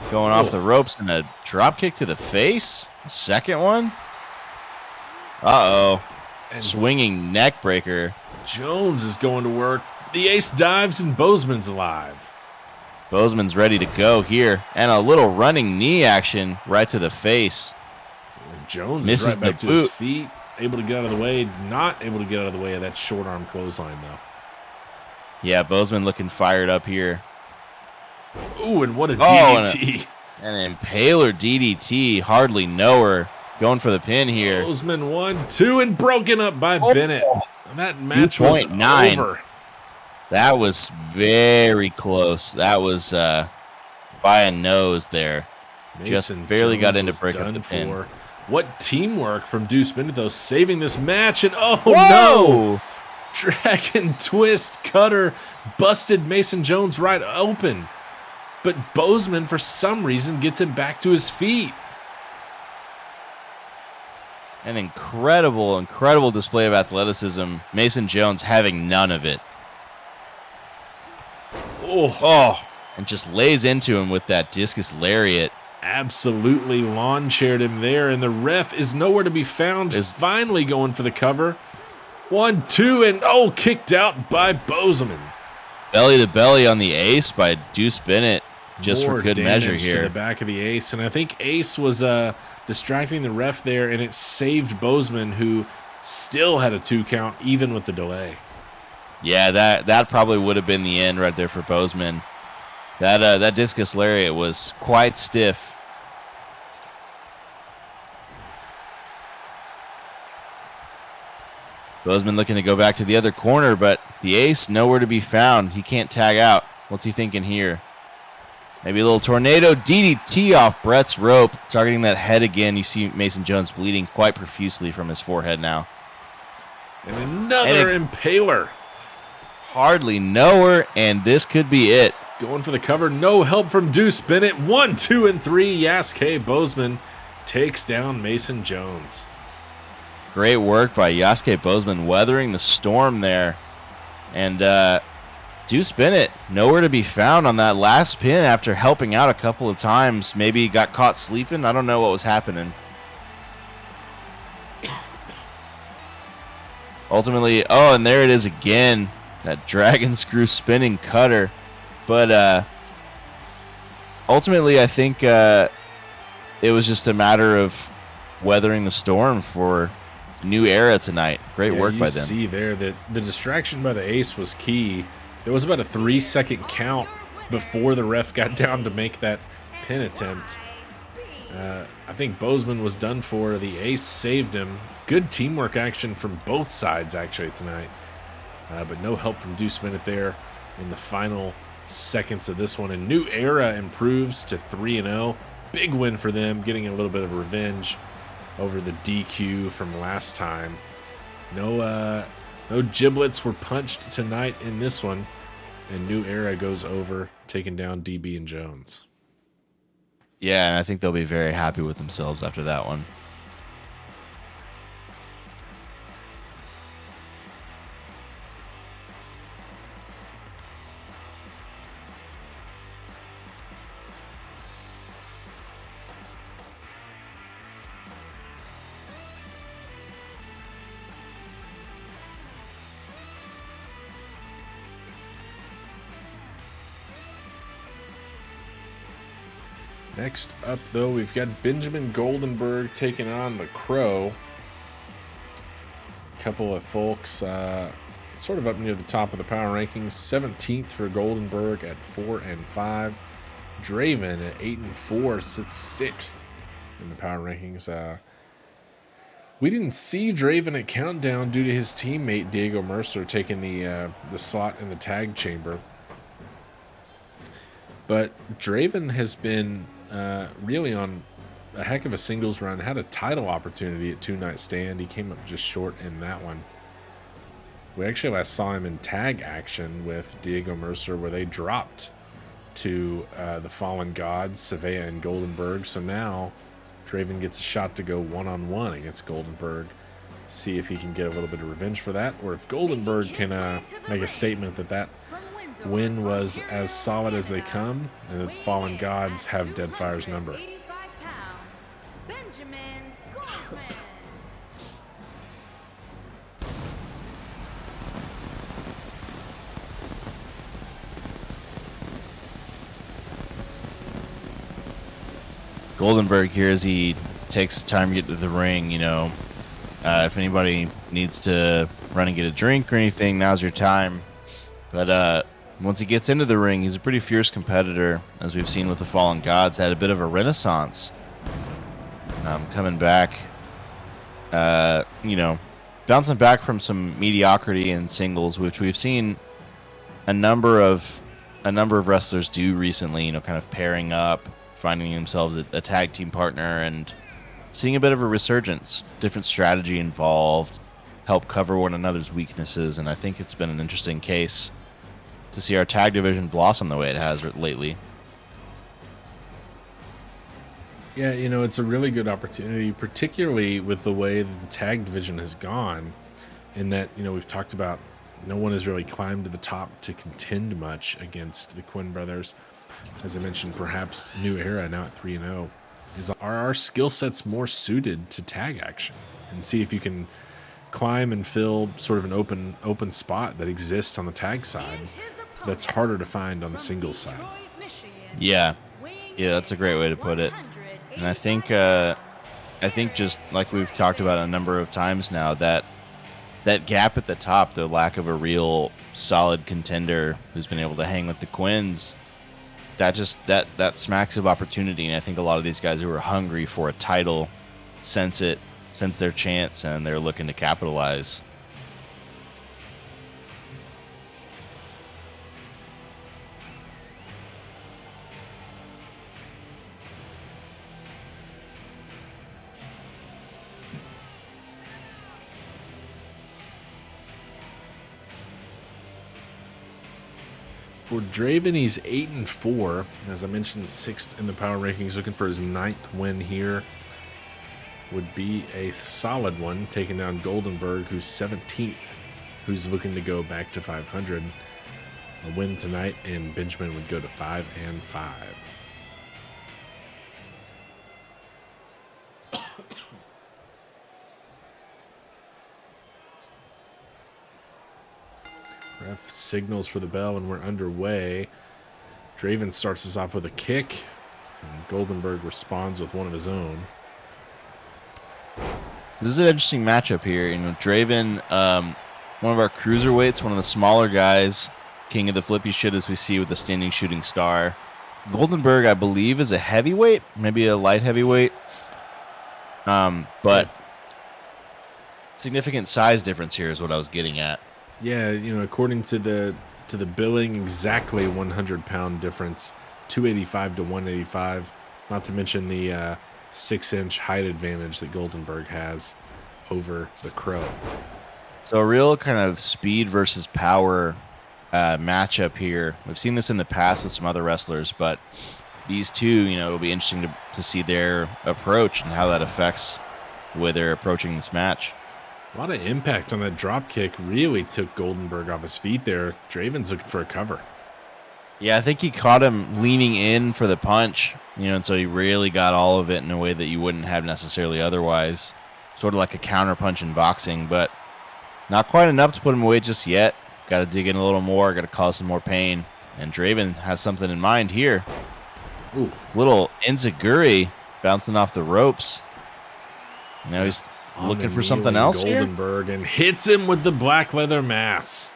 Going off the ropes and a drop kick to the face. Second one. Uh-oh. Swinging neck breaker. Jones is going to work. The ace dives and Bozeman's alive. Bozeman's ready to go here. And a little running knee action right to the face. Jones misses is right back to his feet. Able to get out of the way. Not able to get out of the way of that short arm clothesline, though. Yeah, Bozeman looking fired up here. Ooh, and what a DDT. An impaler DDT. Hardly know her. Going for the pin here. Bozeman 1, 2, and broken up by Bennett. That match was over. That was very close. That was by a nose there. Just barely got in to break up the pin. What teamwork from Deuce Bennett, though, saving this match. And no! Dragon twist cutter busted Mason Jones right open. But Bozeman, for some reason, gets him back to his feet. An incredible, incredible display of athleticism. Mason Jones having none of it. And just lays into him with that discus lariat. Absolutely lawn chaired him there, and the ref is nowhere to be found. Is finally going for the cover. 1, 2, and kicked out by Bozeman. Belly to belly on the ace by Deuce Bennett, just for good measure here. To the back of the ace, and I think Ace was distracting the ref there, and it saved Bozeman, who still had a 2 count even with the delay. Yeah, that probably would have been the end right there for Bozeman. That discus lariat was quite stiff. Bozeman looking to go back to the other corner, but the ace nowhere to be found. He can't tag out. What's he thinking here? Maybe a little tornado DDT off Brett's rope, targeting that head again. You see Mason Jones bleeding quite profusely from his forehead now. And another impaler. Hardly nowhere, and this could be it. Going for the cover. No help from Deuce Bennett. 1, 2, and 3. Yasuke Bozeman takes down Mason Jones. Great work by Yasuke Bozeman weathering the storm there. And Deuce Bennett nowhere to be found on that last pin after helping out a couple of times. Maybe got caught sleeping. I don't know what was happening. Ultimately, oh, and there it is again. That dragon screw spinning cutter. But ultimately, I think it was just a matter of weathering the storm for New Era tonight. Great work by them. You see there that the distraction by the ace was key. There was about a 3-second count before the ref got down to make that pin attempt. I think Bozeman was done for. The ace saved him. Good teamwork action from both sides, actually, tonight. But no help from Deuce Bennett there in the final seconds of this one. And New Era improves to 3-0. Big win for them, getting a little bit of revenge over the DQ from last time. No giblets were punched tonight in this one. And New Era goes over, taking down DB and Jones. Yeah, and I think they'll be very happy with themselves after that one. Next up, though, we've got Benjamin Goldenberg taking on the Crow. A couple of folks sort of up near the top of the power rankings. 17th for Goldenberg at 4-5. Draven at 8-4 sits 6th in the power rankings. We didn't see Draven at Countdown due to his teammate Diego Mercer taking the slot in the tag chamber. But Draven has been really on a heck of a singles run. Had a title opportunity at 2-Night Stand. He came up just short in that one. We actually last saw him in tag action with Diego Mercer, where they dropped to the Fallen Gods, Savea and Goldenberg. So now Draven gets a shot to go one-on-one against Goldenberg. See if he can get a little bit of revenge for that, or if Goldenberg can make a statement that win was as solid as they come, and that the Fallen Gods have Deadfire's number. Goldenberg here, as he takes time to get to the ring, if anybody needs to run and get a drink or anything, now's your time. But once he gets into the ring, he's a pretty fierce competitor, as we've seen with the Fallen Gods. Had a bit of a renaissance, coming back, bouncing back from some mediocrity in singles, which we've seen a number of wrestlers do recently. Kind of pairing up, finding themselves a tag team partner, and seeing a bit of a resurgence. Different strategy involved, help cover one another's weaknesses, and I think it's been an interesting case to see our tag division blossom the way it has lately. Yeah, it's a really good opportunity, particularly with the way that the tag division has gone, in that, we've talked about no one has really climbed to the top to contend much against the Quinn brothers. As I mentioned, perhaps New Era, now at 3-0, are our skill sets more suited to tag action? And see if you can climb and fill sort of an open spot that exists on the tag side that's harder to find on the singles side. Yeah, that's a great way to put it. And I think I think just like we've talked about a number of times now, that gap at the top, the lack of a real solid contender who's been able to hang with the Quins, that smacks of opportunity. And I think a lot of these guys who are hungry for a title sense their chance, and they're looking to capitalize. For Draven, he's 8-4. As I mentioned, 6th in the power rankings, looking for his 9th win here. Would be a solid one, taking down Goldenberg, who's 17th, who's looking to go back to 500. A win tonight, and Benjamin would go to 5-5. Ref signals for the bell, and we're underway. Draven starts us off with a kick, and Goldenberg responds with one of his own. This is an interesting matchup here. You know, Draven, one of our cruiserweights, one of the smaller guys, king of the flippy shit as we see with the standing shooting star. Goldenberg, I believe, is a heavyweight, maybe a light heavyweight. But significant size difference here is what I was getting at. Yeah, you know, according to the billing, exactly 100-pound difference, 285 to 185. Not to mention the 6-inch height advantage that Goldenberg has over the Crow. So a real kind of speed versus power matchup here. We've seen this in the past with some other wrestlers, but these two, you know, it'll be interesting to see their approach and how that affects the way they're approaching this match. A lot of impact on that drop kick. Really took Goldenberg off his feet there. Draven's looking for a cover. Yeah, I think he caught him leaning in for the punch, you know, and so he really got all of it in a way that you wouldn't have necessarily otherwise. Sort of like a counter punch in boxing, but not quite enough to put him away just yet. Got to dig in a little more, got to cause some more pain. And Draven has something in mind here. Ooh. Little enziguri bouncing off the ropes. You know, he's looking for something else here. Goldenberg and hits him with the black leather mass.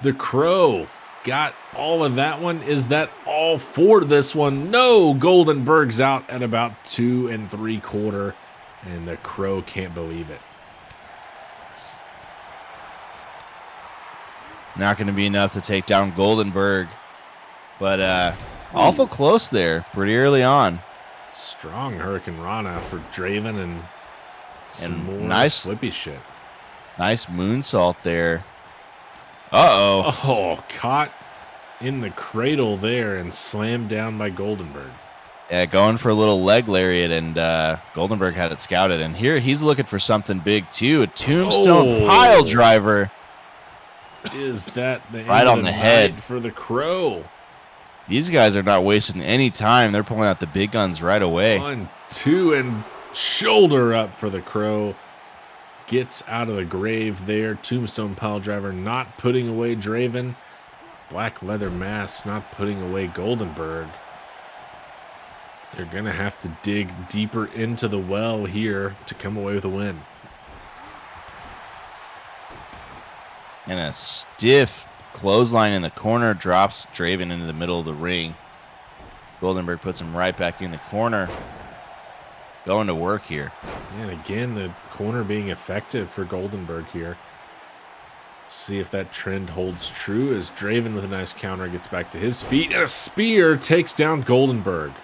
The Crow got all of that one. Is that all for this one? No, Goldenberg's out at about 2 3/4, and the Crow can't believe it. Not going to be enough to take down Goldenberg, but awful close there, pretty early on. Strong Hurricane Rana for Draven and some more nice flippy shit. Nice moonsault there. Uh-oh. Oh, caught in the cradle there and slammed down by Goldenberg. Yeah, going for a little leg lariat, and Goldenberg had it scouted. And here he's looking for something big, too. A tombstone pile driver. Is that the end right of on the head for the Crow? These guys are not wasting any time. They're pulling out the big guns right away. 1, 2, and shoulder up for the Crow. Gets out of the grave there. Tombstone pile driver not putting away Draven. Black leather mask not putting away Goldenberg. They're going to have to dig deeper into the well here to come away with a win. And a stiff clothesline in the corner drops Draven into the middle of the ring. Goldenberg puts him right back in the corner. Going to work here. And again, the corner being effective for Goldenberg here. See if that trend holds true as Draven with a nice counter gets back to his feet. And a spear takes down Goldenberg.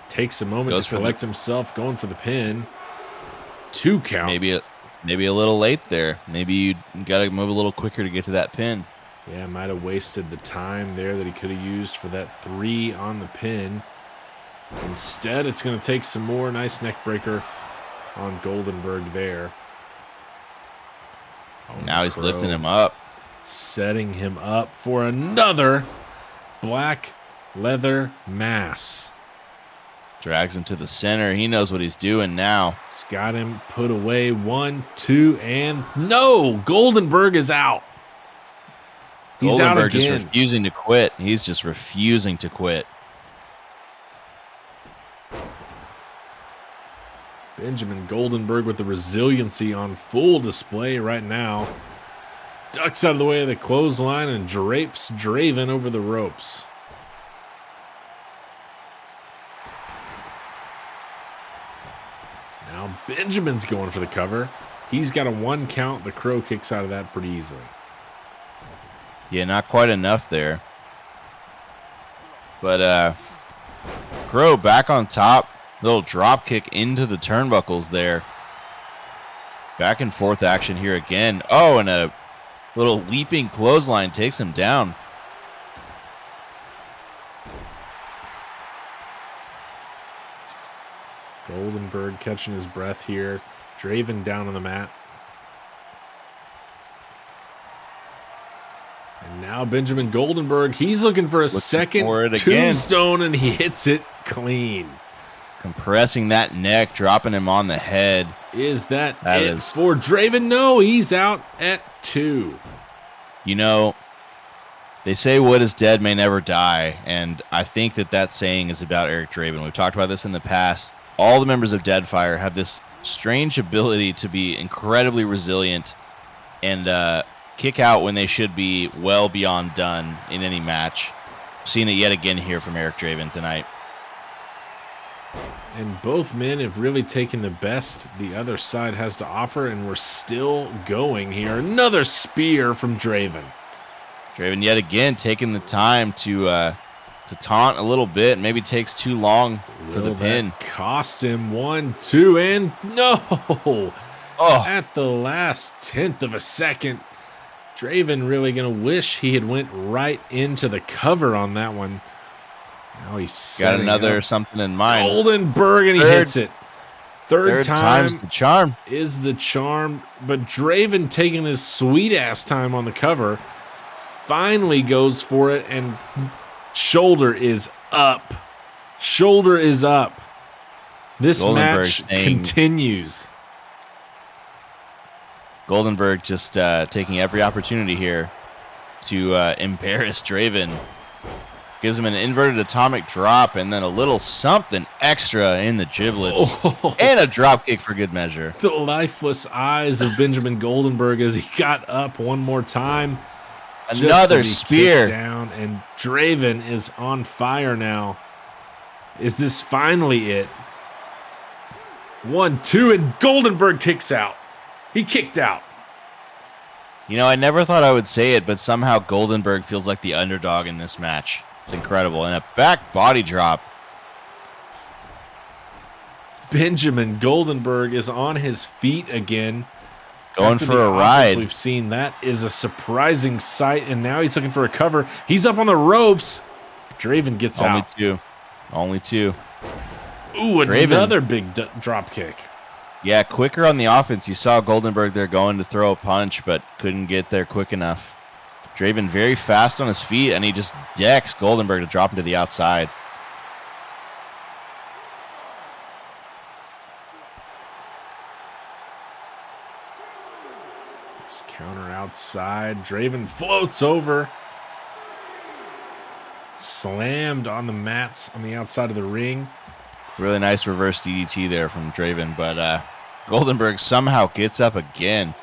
Takes a moment to collect himself, going for the pin. 2 count. Maybe a little late there. Maybe you got to move a little quicker to get to that pin. Yeah, might have wasted the time there that he could have used for that 3 on the pin. Instead, it's going to take some more. Nice neck breaker on Goldenberg there. Oh, now he's lifting him up. Setting him up for another black leather mass. Drags him to the center. He knows what he's doing now. He's got him put away. 1, 2, and no! Goldenberg is out. He's out again. Is refusing to quit. He's just refusing to quit. Benjamin Goldenberg with the resiliency on full display right now. Ducks out of the way of the clothesline and drapes Draven over the ropes. Now Benjamin's going for the cover. He's got a 1 count. The Crow kicks out of that pretty easily. Yeah, not quite enough there. But Crow back on top. Little drop kick into the turnbuckles there. Back and forth action here again. Oh, and a little leaping clothesline takes him down. Goldenberg catching his breath here. Draven down on the mat. And now Benjamin Goldenberg, he's looking for a second tombstone, and he hits it clean. Compressing that neck, dropping him on the head. Is that it for Draven? No, he's out at 2. You know, they say what is dead may never die, and I think that saying is about Eric Draven. We've talked about this in the past. All the members of Deadfire have this strange ability to be incredibly resilient and kick out when they should be well beyond done in any match. Seen it yet again here from Eric Draven tonight. And both men have really taken the best the other side has to offer, and we're still going here. Another spear from Draven. Draven yet again taking the time to taunt a little bit. Maybe takes too long for the pin. Cost him 1, 2, and no! Oh. At the last 10th of a second. Draven really going to wish he had went right into the cover on that one. Now he's got another something in mind. Goldenberg, and he hits it. Third time's the charm. Is the charm. But Draven, taking his sweet-ass time on the cover, finally goes for it, and shoulder is up. Shoulder is up. This match continues. Goldenberg just taking every opportunity here to embarrass Draven. Gives him an inverted atomic drop and then a little something extra in the giblets. Oh. And a drop kick for good measure. The lifeless eyes of Benjamin Goldenberg as he got up one more time. Another spear. Down, and Draven is on fire now. Is this finally it? 1, 2, and Goldenberg kicks out. He kicked out. You know, I never thought I would say it, but somehow Goldenberg feels like the underdog in this match. It's incredible. And a back body drop. Benjamin Goldenberg is on his feet again. Going for a ride. We've seen that is a surprising sight, and now he's looking for a cover. He's up on the ropes. Draven gets out. Only two. Ooh, another big drop kick. Yeah, quicker on the offense. You saw Goldenberg there going to throw a punch, but couldn't get there quick enough. Draven very fast on his feet, and he just decks Goldenberg to drop him to the outside. This counter outside. Draven floats over. Slammed on the mats on the outside of the ring. Really nice reverse DDT there from Draven, but Goldenberg somehow gets up again.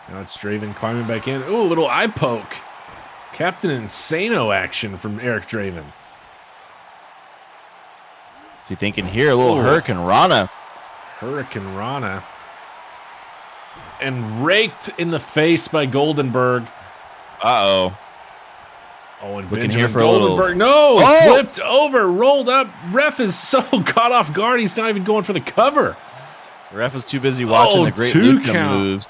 Now it's Draven climbing back in. Ooh, a little eye poke. Captain Insano action from Eric Draven. What's he thinking here? A little Hurricane Rana. Hurricane Rana. And raked in the face by Goldenberg. Uh-oh. Oh, and looking Benjamin here for Goldenberg. No! Flipped over, rolled up. Ref is so caught off guard, he's not even going for the cover. The ref was too busy watching the great Lucha moves.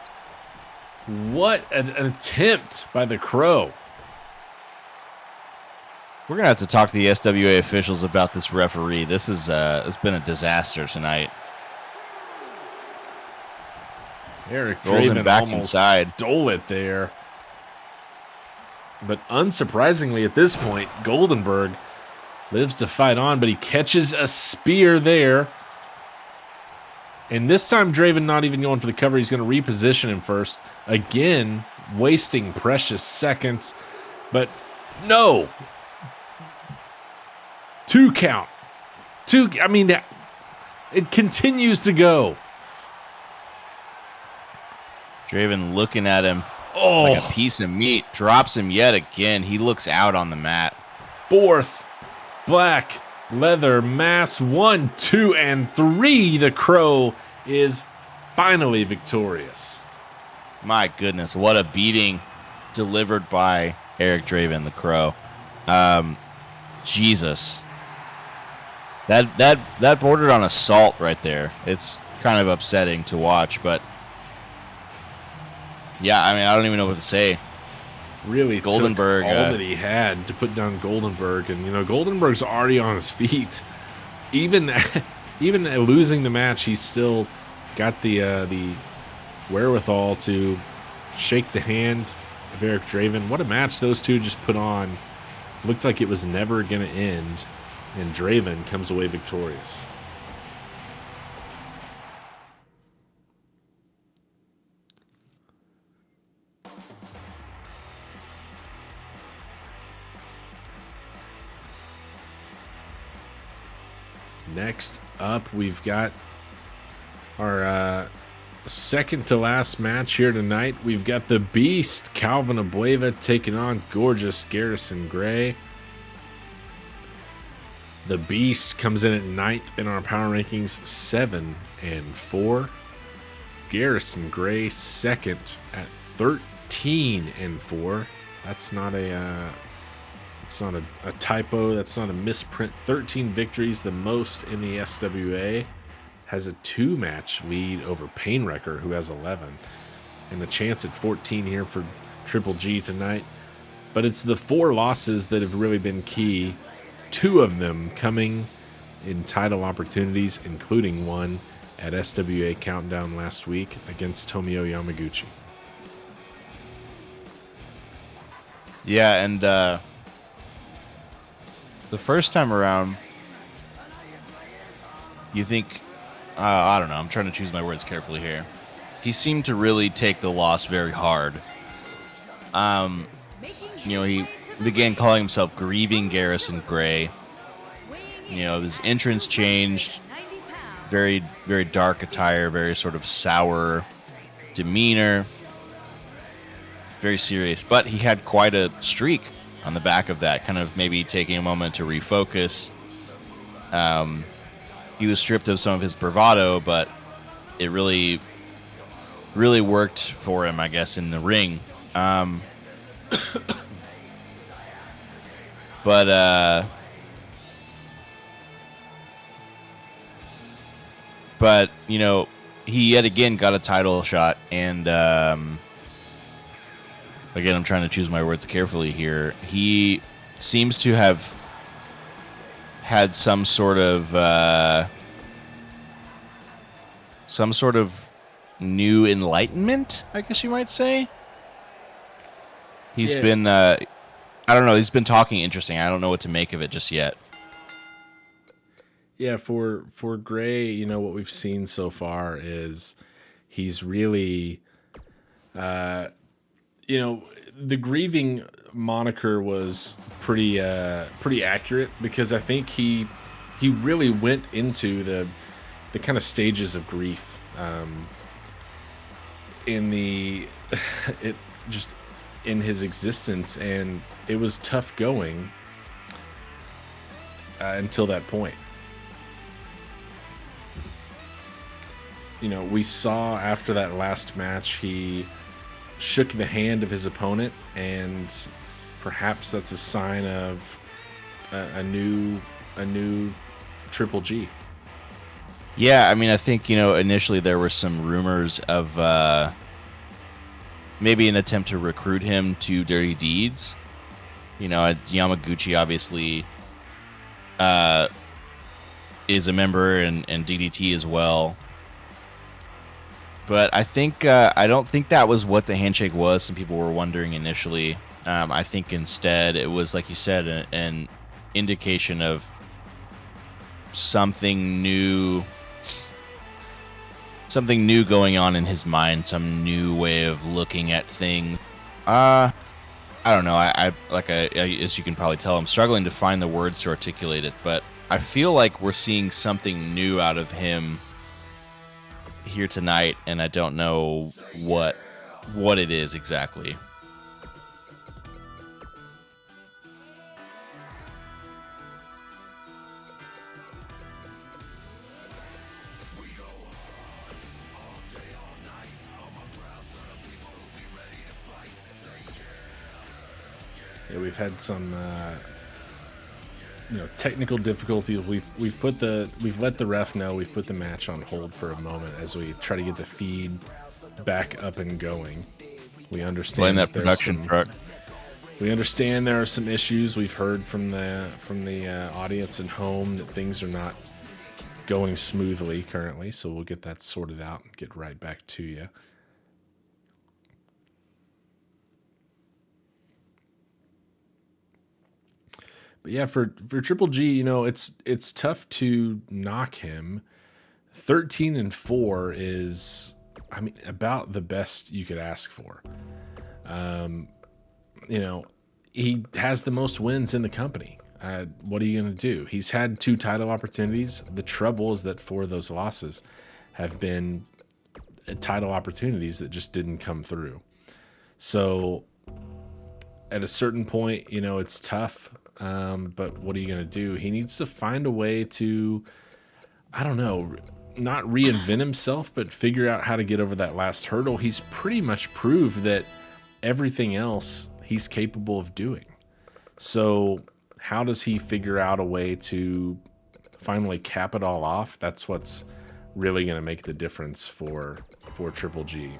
What an attempt by the Crow. We're going to have to talk to the SWA officials about this referee. This is it's been a disaster tonight. Eric rolls him Draven back almost inside. Stole it there. But unsurprisingly at this point, Goldenberg lives to fight on, but he catches a spear there. And this time, Draven not even going for the cover. He's going to reposition him first. Again, wasting precious seconds. But no. 2 count. I mean, it continues to go. Draven looking at him Oh, like a piece of meat. Drops him yet again. He looks out on the mat. 4th black leather mass. 1, 2, and 3. The Crow is finally victorious. My goodness, what a beating delivered by Eric Draven, the Crow. Jesus. That bordered on assault right there. It's kind of upsetting to watch, but yeah, I mean, I don't even know what to say. Really Goldenberg, took all that he had to put down Goldenberg, and Goldenberg's already on his feet. Even losing the match, he's still got the wherewithal to shake the hand of Eric Draven. What a match those two just put on. Looked like it was never going to end, and Draven comes away victorious. Next up, we've got our second to last match here tonight. We've got the Beast, Calvin Abueva, taking on gorgeous Garrison Gray. The Beast comes in at 9th in our power rankings, 7-4. Garrison Gray second at 13-4. That's not a typo. That's not a misprint. 13 victories, the most in the SWA. Has a 2-match lead over Painwrecker, who has 11. And a chance at 14 here for Triple G tonight. But it's the 4 losses that have really been key. 2 of them coming in title opportunities, including one at SWA Countdown last week against Tomio Yamaguchi. Yeah, and the first time around, you think, I don't know, I'm trying to choose my words carefully here. He seemed to really take the loss very hard. He began calling himself Grieving Garrison Gray. His entrance changed. Very, very dark attire, very sort of sour demeanor. Very serious. But he had quite a streak on the back of that, kind of maybe taking a moment to refocus. He was stripped of some of his bravado, but it really, really worked for him, I guess, in the ring. But he yet again got a title shot, and again, I'm trying to choose my words carefully here. He seems to have had some sort of new enlightenment, I guess you might say. He's been, I don't know, he's been talking interesting. I don't know what to make of it just yet. Yeah, for Gray, what we've seen so far is he's really, the Grieving moniker was pretty accurate, because I think he really went into the kind of stages of grief in his existence, and it was tough going until that point. We saw after that last match, he shook the hand of his opponent, and perhaps that's a sign of a new Triple G. Yeah, I mean, I think, initially there were some rumors of maybe an attempt to recruit him to Dirty Deeds. Yamaguchi obviously is a member, and DDT as well. But I think I don't think that was what the handshake was. Some people were wondering initially. I think instead it was, like you said, an indication of something new going on in his mind, some new way of looking at things. I don't know. As you can probably tell, I'm struggling to find the words to articulate it, but I feel like we're seeing something new out of him here tonight, and I don't know what it is exactly. Yeah, we've had some technical difficulties. We've let the ref know we've put the match on hold for a moment as we try to get the feed back up and going. We understand Blame that production truck. We understand there are some issues. We've heard from the audience at home that things are not going smoothly currently, so we'll get that sorted out and get right back to you. But yeah, for Triple G, it's tough to knock him. 13-4 is, about the best you could ask for. He has the most wins in the company. What are you going to do? He's had 2 title opportunities. The trouble is that 4 of those losses have been title opportunities that just didn't come through. So at a certain point, it's tough. But what are you going to do? He needs to find a way to, not reinvent himself, but figure out how to get over that last hurdle. He's pretty much proved that everything else he's capable of doing. So how does he figure out a way to finally cap it all off? That's what's really going to make the difference for Triple G.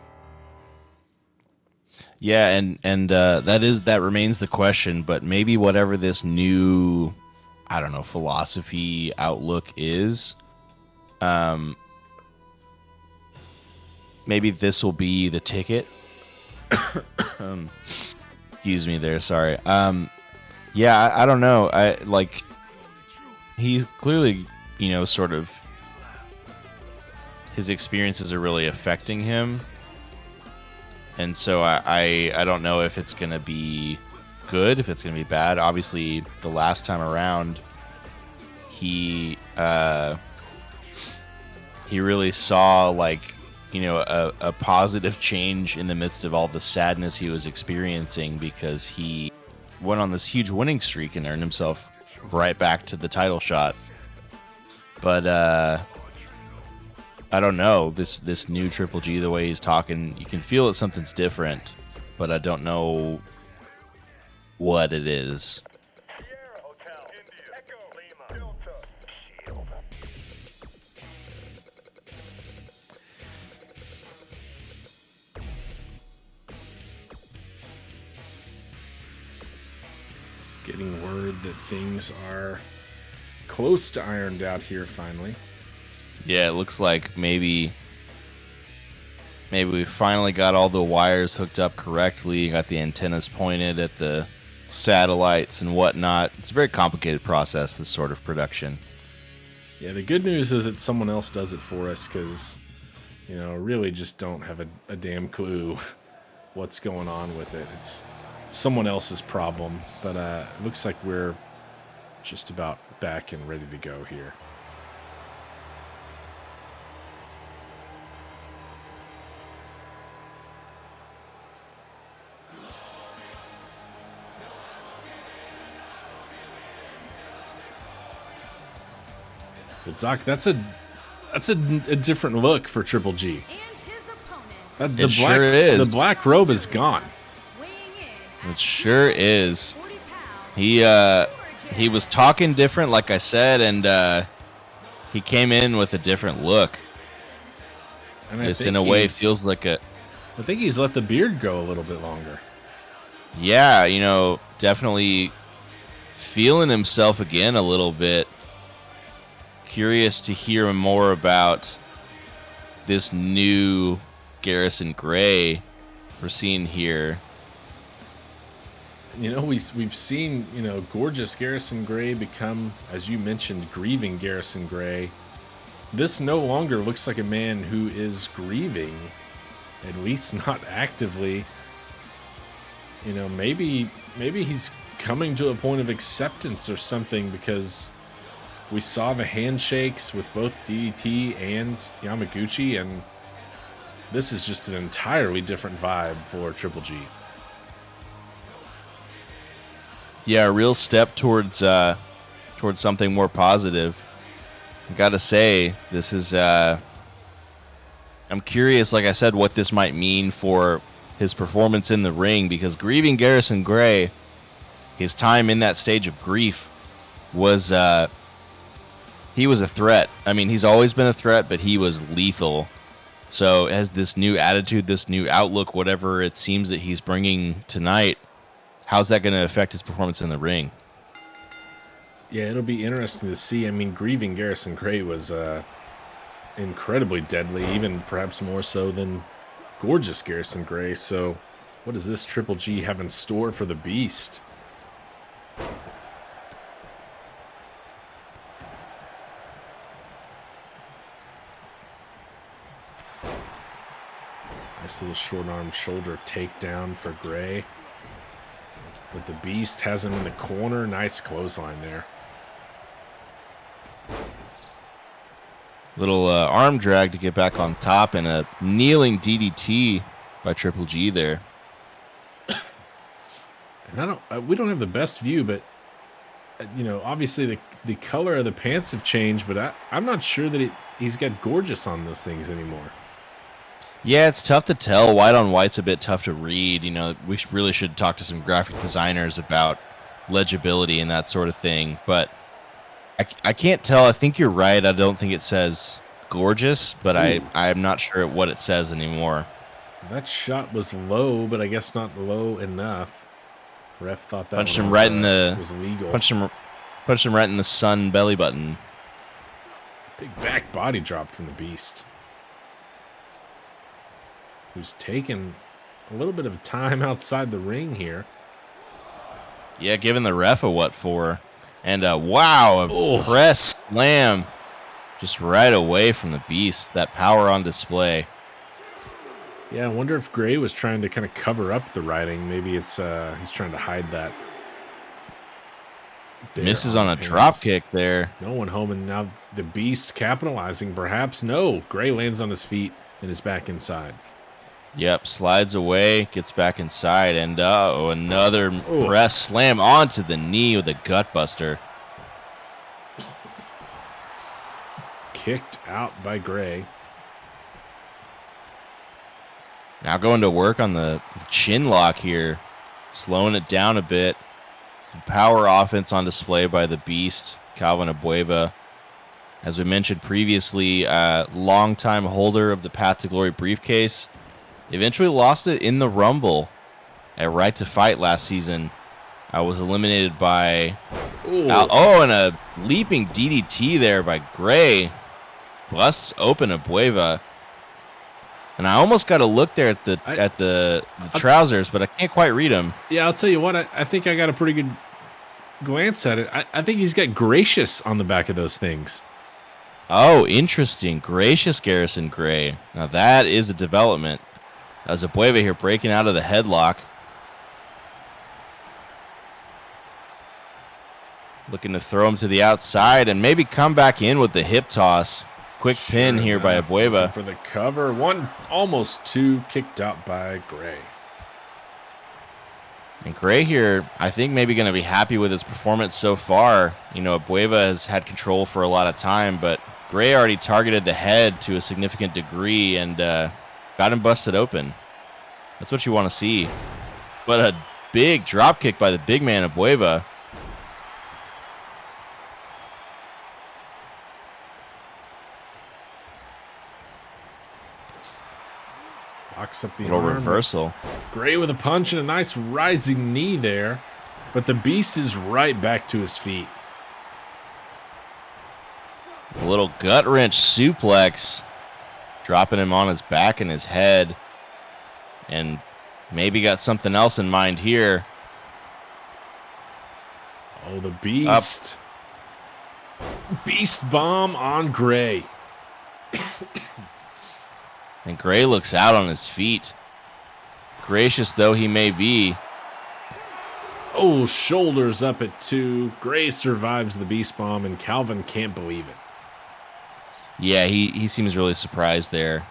Yeah, and that remains the question, but maybe whatever this new, philosophy outlook is, maybe this will be the ticket. Excuse me there, sorry. Yeah, I don't know. He's clearly, sort of, his experiences are really affecting him. And so I don't know if it's going to be good, if it's going to be bad. Obviously, the last time around, he really saw, a positive change in the midst of all the sadness he was experiencing, because he went on this huge winning streak and earned himself right back to the title shot. But I don't know, this new Triple G, the way he's talking, you can feel that something's different, but I don't know what it is. Getting word that things are close to ironed out here finally. Yeah, it looks like maybe we finally got all the wires hooked up correctly, got the antennas pointed at the satellites and whatnot. It's a very complicated process, this sort of production. Yeah, the good news is that someone else does it for us, because, really just don't have a damn clue what's going on with it. It's someone else's problem, but it looks like we're just about back and ready to go here. Well, Doc, that's a different look for Triple G. It sure is. The black robe is gone. It sure is. He was talking different, like I said, and he came in with a different look. This, in a way, feels like a... I think he's let the beard grow a little bit longer. Yeah, definitely feeling himself again a little bit. Curious to hear more about this new Garrison Gray we're seeing here. We've seen, gorgeous Garrison Gray become, as you mentioned, grieving Garrison Gray. This no longer looks like a man who is grieving, at least not actively. You know, maybe he's coming to a point of acceptance or something, because we saw the handshakes with both DDT and Yamaguchi, and this is just an entirely different vibe for Triple G. Yeah, a real step towards something more positive. I gotta say, this is. I'm curious, like I said, what this might mean for his performance in the ring, because grieving Garrison Gray, his time in that stage of grief was he was a threat. I mean, he's always been a threat, but he was lethal. So as this new attitude, this new outlook, whatever it seems that he's bringing tonight, how's that going to affect his performance in the ring? Yeah, it'll be interesting to see. I mean, grieving Garrison Gray was incredibly deadly, even perhaps more so than gorgeous Garrison Gray. So what does this Triple G have in store for the Beast? Nice little short arm shoulder takedown for Gray. But the Beast has him in the corner. Nice clothesline there. Little arm drag to get back on top, and a kneeling DDT by Triple G there. And we don't have the best view, but you know, obviously the color of the pants have changed, but I'm not sure that he's got gorgeous on those things anymore. Yeah, it's tough to tell. White on white's a bit tough to read. You know, we really should talk to some graphic designers about legibility and that sort of thing. But I can't tell. I think you're right. I don't think it says gorgeous, but I'm not sure what it says anymore. That shot was low, but I guess not low enough. Ref thought that punched him right was legal. Punched him right in the sun belly button. Big back body drop from the Beast, who's taken a little bit of time outside the ring here. Yeah, giving the ref a what for. And wow, a press slam just right away from the Beast. That power on display. Yeah, I wonder if Gray was trying to kind of cover up the writing. Maybe it's he's trying to hide that. Misses on a drop kick there. No one home, and now the Beast capitalizing perhaps. No, Gray lands on his feet and is back inside. Yep, slides away, gets back inside, and another press slam onto the knee with a gutbuster. Kicked out by Gray. Now going to work on the chin lock here, slowing it down a bit. Some power offense on display by the Beast, Calvin Abueva. As we mentioned previously, longtime holder of the Path to Glory briefcase. Eventually lost it in the Rumble at Right to Fight last season. I was eliminated by... and a leaping DDT there by Gray. Busts open Abueva. And I almost got a look there at the trousers, but I can't quite read them. Yeah, I'll tell you what. I think I got a pretty good glance at it. I think he's got gracious on the back of those things. Oh, interesting. Gracious Garrison Gray. Now that is a development. As Abueva here breaking out of the headlock. Looking to throw him to the outside and maybe come back in with the hip toss. Quick pin here by Abueva. For the cover. One, almost two, kicked out by Gray. And Gray here, I think maybe going to be happy with his performance so far. You know, Abueva has had control for a lot of time, but Gray already targeted the head to a significant degree and got him busted open. That's what you want to see. But a big drop kick by the big man Abueva. Locks up the little arm. Reversal. Gray with a punch and a nice rising knee there. But the Beast is right back to his feet. A little gut wrench suplex. Dropping him on his back and his head. And maybe got something else in mind here. Oh, the Beast. Beast bomb on Gray. And Gray looks out on his feet. Gracious though he may be, Oh, shoulders up at 2. Gray survives the beast bomb, and Calvin can't believe it. Yeah, he seems really surprised there.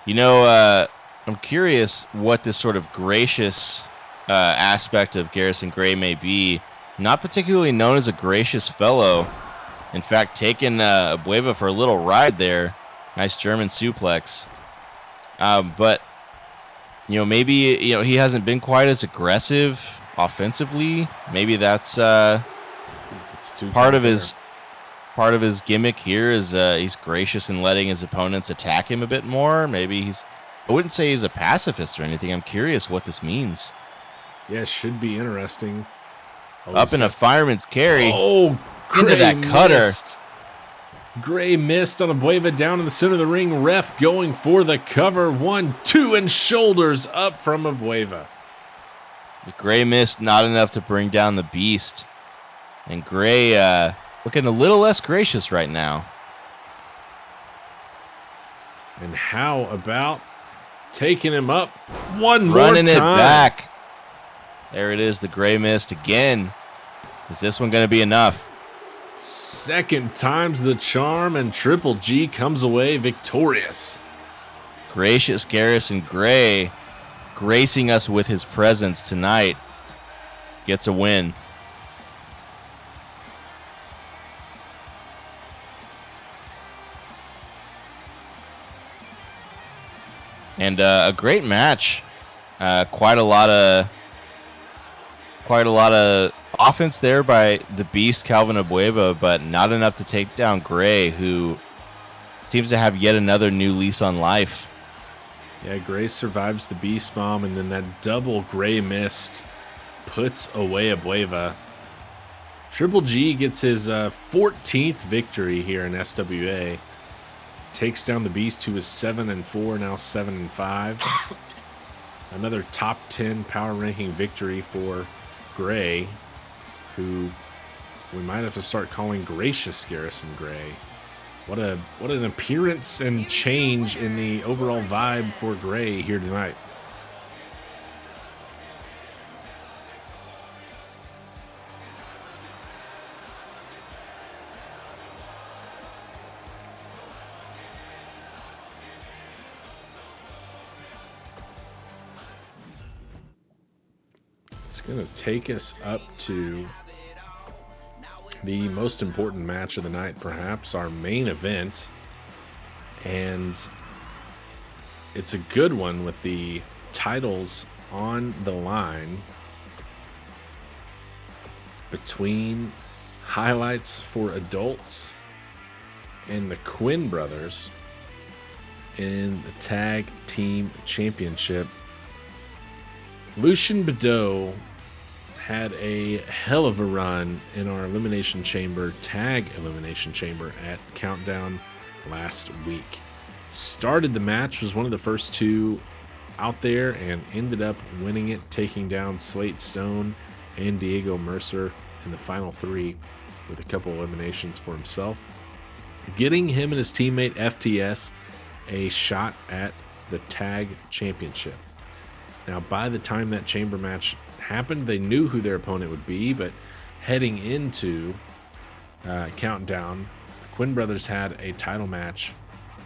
I'm curious what this sort of gracious aspect of Garrison Gray may be. Not particularly known as a gracious fellow. In fact, taking Abueva for a little ride there. Nice German suplex. But, maybe, he hasn't been quite as aggressive offensively. Maybe that's part of his gimmick here is he's gracious in letting his opponents attack him a bit more. Maybe I wouldn't say he's a pacifist or anything. I'm curious what this means. Yeah, should be interesting. Up in a fireman's carry. Oh, into that cutter. Missed. Gray missed on Abueva down in the center of the ring. Ref going for the cover. 1, 2, and shoulders up from Abueva. The Gray missed, not enough to bring down the beast. And Gray looking a little less gracious right now. And how about taking him up one more Running time? it back. There it is. The Gray missed again. Is this one going to be enough? Second time's the charm, and Triple G comes away victorious. Gracious Garrison Gray, gracing us with his presence tonight, gets a win. And a great match. Quite a lot of offense there by the beast Calvin Abueva, but not enough to take down Gray, who seems to have yet another new lease on life. Yeah, Gray survives the beast bomb, and then that double Gray missed puts away Abueva. Triple G gets his 14th victory here in SWA. Takes down the beast, who is 7-4, now 7-5. Another top 10 power ranking victory for Gray, who we might have to start calling Gracious Garrison Gray. What an appearance and change in the overall vibe for Gray here tonight. It's going to take us up to the most important match of the night, perhaps our main event. And it's a good one with the titles on the line between Highlights for Adults and the Quinn brothers in the Tag Team Championship. Lucian Bedeau had a hell of a run in our Tag Elimination Chamber at Countdown last week. Started the match, was one of the first two out there, and ended up winning it, taking down Slate Stone and Diego Mercer in the final 3 with a couple eliminations for himself, getting him and his teammate FTS a shot at the Tag Championship. Now, by the time that chamber match happened, they knew who their opponent would be, but heading into Countdown, the Quinn brothers had a title match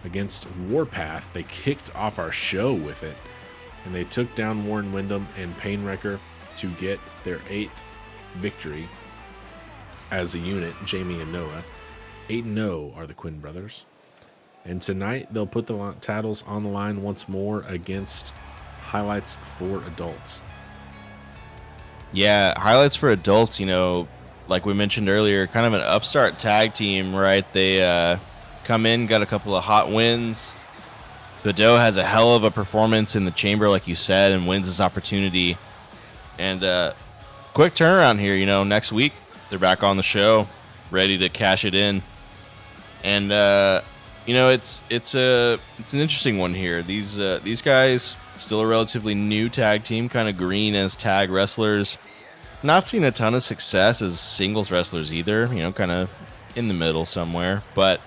against Warpath. They kicked off our show with it, and they took down Warren Windham and Painwrecker to get their 8th victory as a unit, Jamie and Noah. 8-0 are the Quinn brothers. And tonight, they'll put the titles on the line once more against Highlights for Adults. Yeah, Highlights for Adults, like we mentioned earlier, kind of an upstart tag team, right? They come in, got a couple of hot wins. Bedeau has a hell of a performance in the chamber, like you said, and wins his opportunity. And quick turnaround here, next week they're back on the show, ready to cash it in. And it's an interesting one here. These guys, still a relatively new tag team, kind of green as tag wrestlers. Not seen a ton of success as singles wrestlers either, kind of in the middle somewhere. But,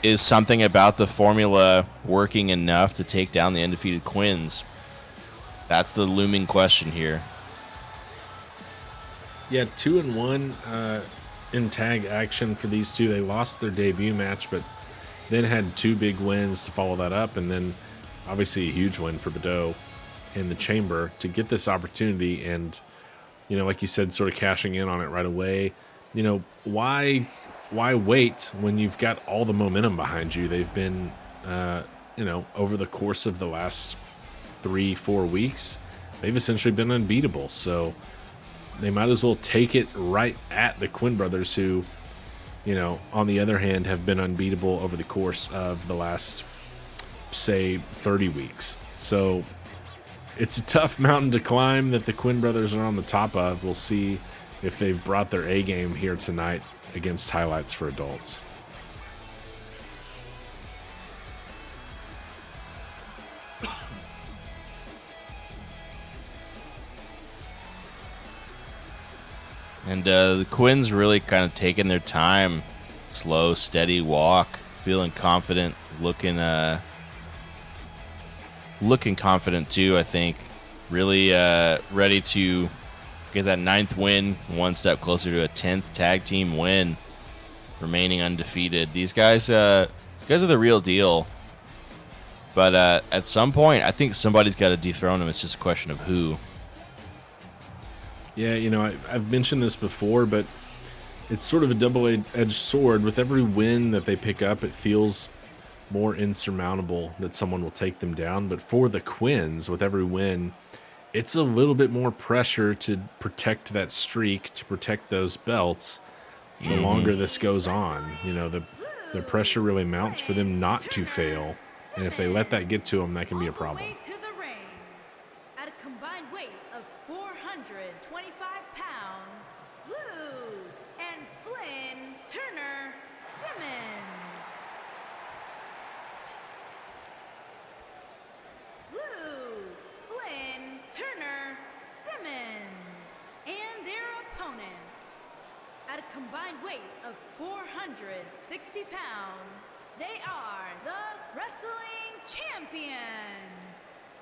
is something about the formula working enough to take down the undefeated Quinns? That's the looming question here. Yeah, 2-1 in tag action for these two. They lost their debut match, but then had 2 big wins to follow that up, and then obviously a huge win for Badeau in the chamber to get this opportunity. And like you said, sort of cashing in on it right away. Why wait when you've got all the momentum behind you? They've been over the course of the last 3-4 weeks, they've essentially been unbeatable. So they might as well take it right at the Quinn brothers, who, on the other hand, have been unbeatable over the course of the last, say, 30 weeks. So it's a tough mountain to climb that the Quinn brothers are on the top of. We'll see if they've brought their A game here tonight against Highlights for Adults. And the Quins really kind of taking their time, slow, steady walk, feeling confident, looking confident too. I think really ready to get that 9th win, one step closer to a 10th tag team win, remaining undefeated. These guys are the real deal. But at some point, I think somebody's got to dethrone them. It's just a question of who. Yeah, I've mentioned this before, but it's sort of a double-edged sword. With every win that they pick up, it feels more insurmountable that someone will take them down. But for the Quins, with every win, it's a little bit more pressure to protect that streak, to protect those belts. The longer this goes on, the pressure really mounts for them not to fail. And if they let that get to them, that can be a problem. At a combined weight of 425 pounds, Lou and Flynn Turner Simmons. Lou, Flynn Turner Simmons. And their opponents, at a combined weight of 460 pounds, they are the Wrestling Champions,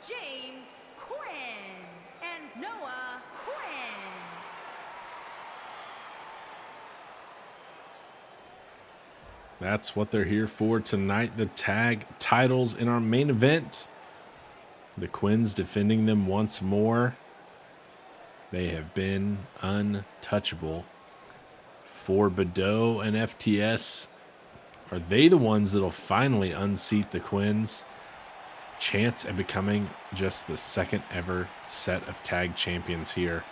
James Quinn and Noah Quinn. That's what they're here for tonight. The tag titles in our main event. The Quins defending them once more. They have been untouchable. For Badeau and FTS, are they the ones that'll finally unseat the Quins? Chance at becoming just the 2nd ever set of tag champions here.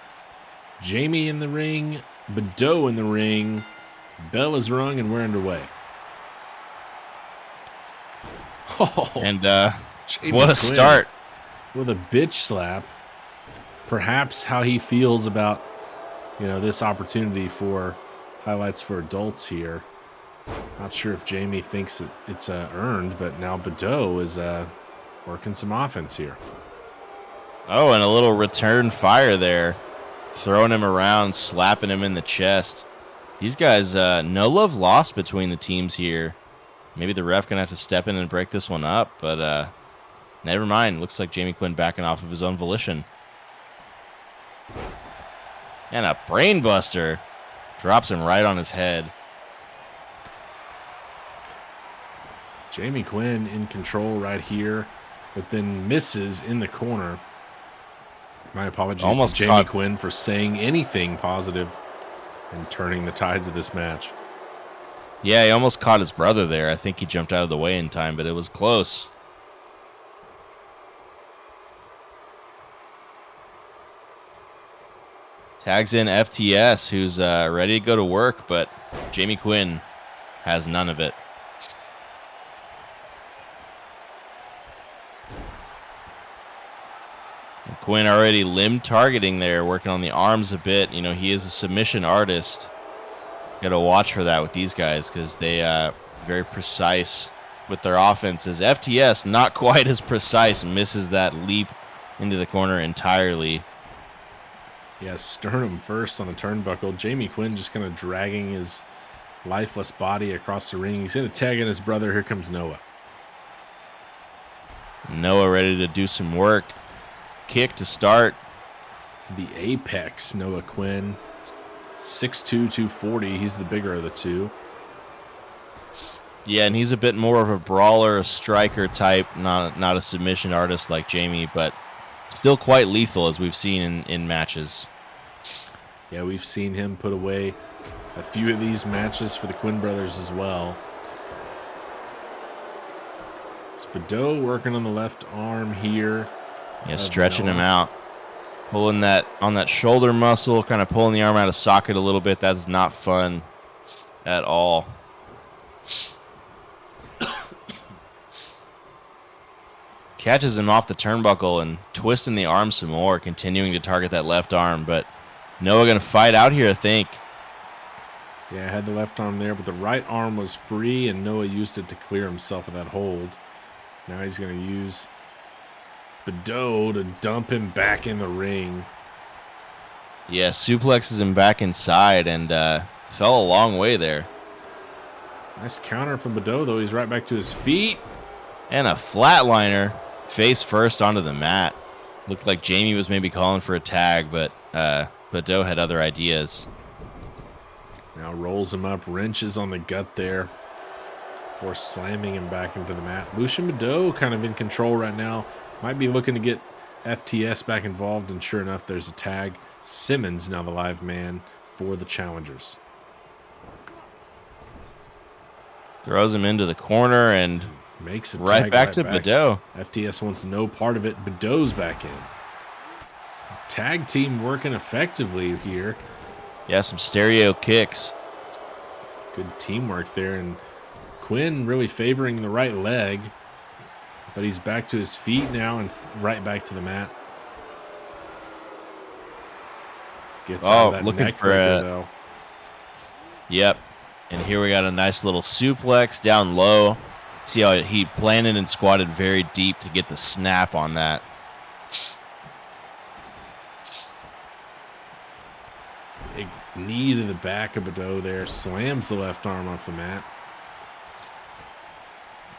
Jamie in the ring, Badeau in the ring. Bell is rung and we're underway. Oh, And Jamie what a Quinn start. with a bitch slap. Perhaps how he feels about, this opportunity for Highlights for Adults here. Not sure if Jamie thinks that it's earned, but now Badeau is working some offense here. Oh, and a little return fire there. Throwing him around, slapping him in the chest. These guys, no love lost between the teams here. Maybe the ref going to have to step in and break this one up, but never mind. Looks like Jamie Quinn backing off of his own volition. And a brain buster. Drops him right on his head. Jamie Quinn in control right here, but then misses in the corner. My apologies Almost to Jamie caught Quinn for saying anything positive and turning the tides of this match. Yeah, he almost caught his brother there. I think he jumped out of the way in time, but it was close. Tags in FTS, who's ready to go to work, but Jamie Quinn has none of it. Quinn already limb targeting there, working on the arms a bit. He is a submission artist. Got to watch for that with these guys because they very precise with their offenses. FTS not quite as precise, misses that leap into the corner entirely. Yeah, sternum first on the turnbuckle. Jamie Quinn just kind of dragging his lifeless body across the ring. He's going to tag in his brother. Here comes Noah. Noah ready to do some work. kick to start. The apex, Noah Quinn. 6'2", 240. He's the bigger of the two. Yeah, and he's a bit more of a brawler, a striker type, not a submission artist like Jamie, but still quite lethal as we've seen in matches. Yeah, we've seen him put away a few of these matches for the Quinn brothers as well. Spadeau working on the left arm here. Yeah, stretching him out. Pulling that on that shoulder muscle, kind of pulling the arm out of socket a little bit. That's not fun at all. Catches him off the turnbuckle and twisting the arm some more, continuing to target that left arm. But Noah going to fight out here, I think. Yeah, had the left arm there, but the right arm was free, and Noah used it to clear himself of that hold. Now he's going to use Spadeau to dump him back in the ring. Yeah, suplexes him back inside and fell a long way there. Nice counter from Spadeau, though. He's right back to his feet. And a flatliner face first onto the mat. Looked like Jamie was maybe calling for a tag, but Spadeau had other ideas. Now rolls him up, wrenches on the gut there before slamming him back into the mat. Lucian Spadeau kind of in control right now. Might be looking to get FTS back involved, and sure enough, there's a tag. Simmons now the live man for the challengers. Throws him into the corner and makes a right tag back to Spadeau. FTS wants no part of it. Spadeau's back in. Tag team working effectively here. Yeah, some stereo kicks. Good teamwork there, and Quinn really favoring the right leg, but he's back to his feet now and right back to the mat. Gets out of that looking neck for breaker, a though. Yep. And here we got a nice little suplex down low. See how he planted and squatted very deep to get the snap on that. Big knee to the back of Spadeau there. Slams the left arm off the mat.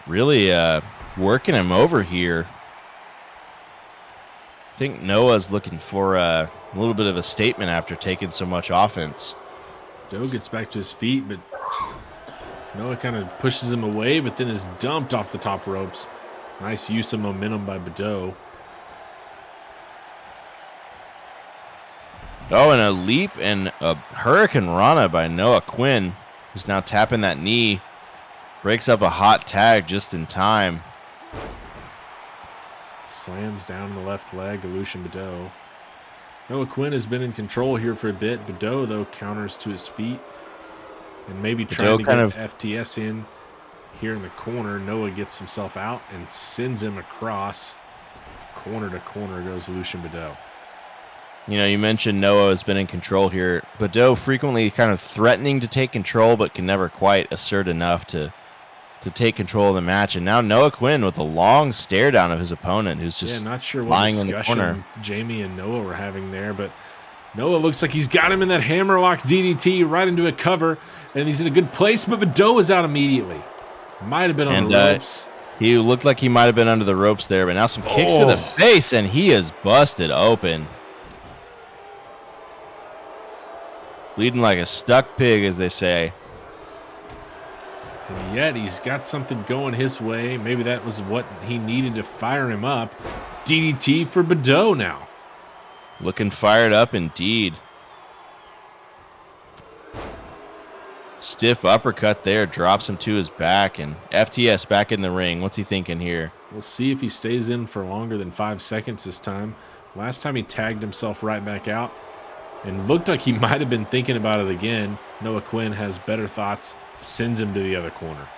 Really working him over here. I think Noah's looking for a little bit of a statement after taking so much offense. Spadeau gets back to his feet, but Noah kind of pushes him away, but then is dumped off the top ropes. Nice use of momentum by Spadeau. Oh, and a leap and a Hurricane Rana by Noah Quinn, who's now tapping that knee. Breaks up a hot tag just in time. Slams down the left leg of Lucian Spadeau. Noah Quinn has been in control here for a bit. Spadeau, though, counters to his feet. And maybe trying to get FTS in here in the corner. Noah gets himself out and sends him across. Corner to corner goes Lucian Spadeau. You know, you mentioned Noah has been in control here. Spadeau frequently kind of threatening to take control, but can never quite assert enough to take control of the match. And now Noah Quinn with a long stare down of his opponent, who's just not sure what lying in the corner. discussion Jamie and Noah were having there, but Noah looks like he's got him in that hammerlock DDT right into a cover, and he's in a good place, but Spadeau is out immediately. Might have been on the ropes. He looked like he might have been under the ropes there, but now some kicks to the face, and he is busted open. Bleeding like a stuck pig, as they say. And yet he's got something going his way. Maybe that was what he needed to fire him up. DDT for Spadeau now. Looking fired up indeed. Stiff uppercut there, drops him to his back, and FTS back in the ring. What's he thinking here? We'll see if he stays in for longer than 5 seconds this time. Last time he tagged himself right back out and looked like he might have been thinking about it again. Noah Quinn has better thoughts, sends him to the other corner.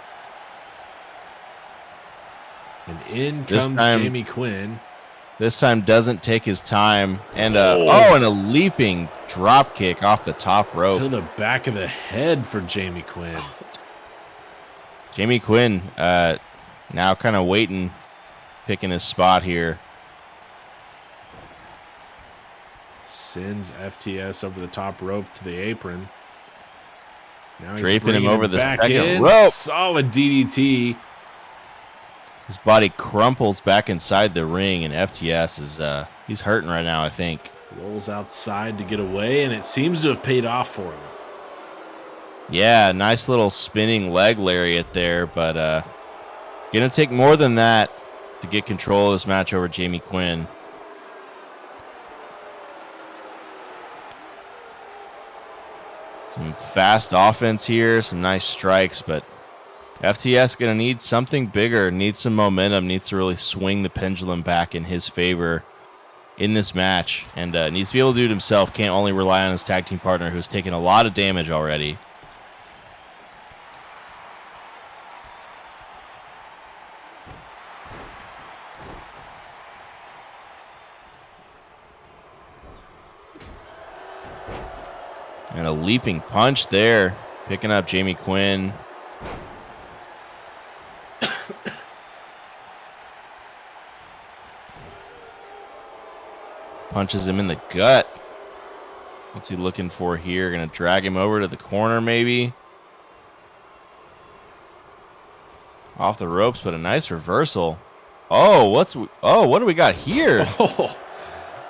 And in comes Jamie Quinn. This time doesn't take his time. And and a leaping drop kick off the top rope. To the back of the head for Jamie Quinn. Jamie Quinn now kind of waiting, picking his spot here. Sends FTS over the top rope to the apron. Now he's draping him over the back second in. rope. Solid DDT. His body crumples back inside the ring, and FTS is he's hurting right now, I think. Rolls outside to get away, and it seems to have paid off for him. Yeah, nice little spinning leg lariat there, but gonna take more than that to get control of this match over Jamie Quinn. Some fast offense here, some nice strikes, but FTS going to need something bigger, needs some momentum, needs to really swing the pendulum back in his favor in this match, and needs to be able to do it himself. Can't only rely on his tag team partner, who's taken a lot of damage already. And a leaping punch there, picking up Jamie Quinn. Punches him in the gut. What's he looking for here? Gonna drag him over to the corner, maybe. Off the ropes, but a nice reversal. Oh, what do we got here? Oh.